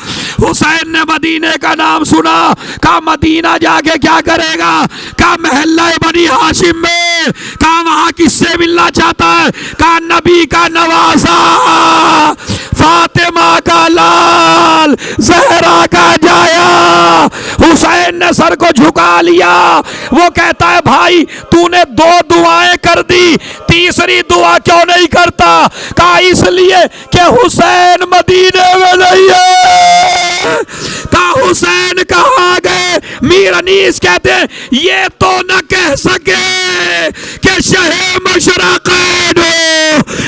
حسین نے مدینے کا نام سنا، کہا مدینہ جا کے کیا کرے گا؟ کہا محلہ بنی ہاشم میں، کہا وہاں کس سے ملنا چاہتا ہے؟ کہا نبی کا نواسا، فاطمہ کا لال، زہرا کا جایا۔ حسین نے سر کو جھکا لیا، وہ کہتا ہے بھائی تو نے 2 دعائیں کر دی، تیسری دعا کیوں نہیں کرتا؟ کہا اس لیے کہ حسین مدینے میں نہیں ہے۔ کہا حسین کہاں گئے؟ میر انیس کہتے ہیں یہ تو نہ کہہ سکے کہ شہ مشرقین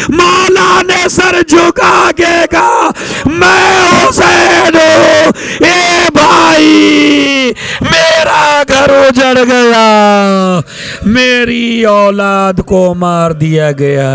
مولا نے سر جھکا کے کہا میں حسین ہوں، اے بھائی میرا گھر اجڑ گیا، میری اولاد کو مار دیا گیا۔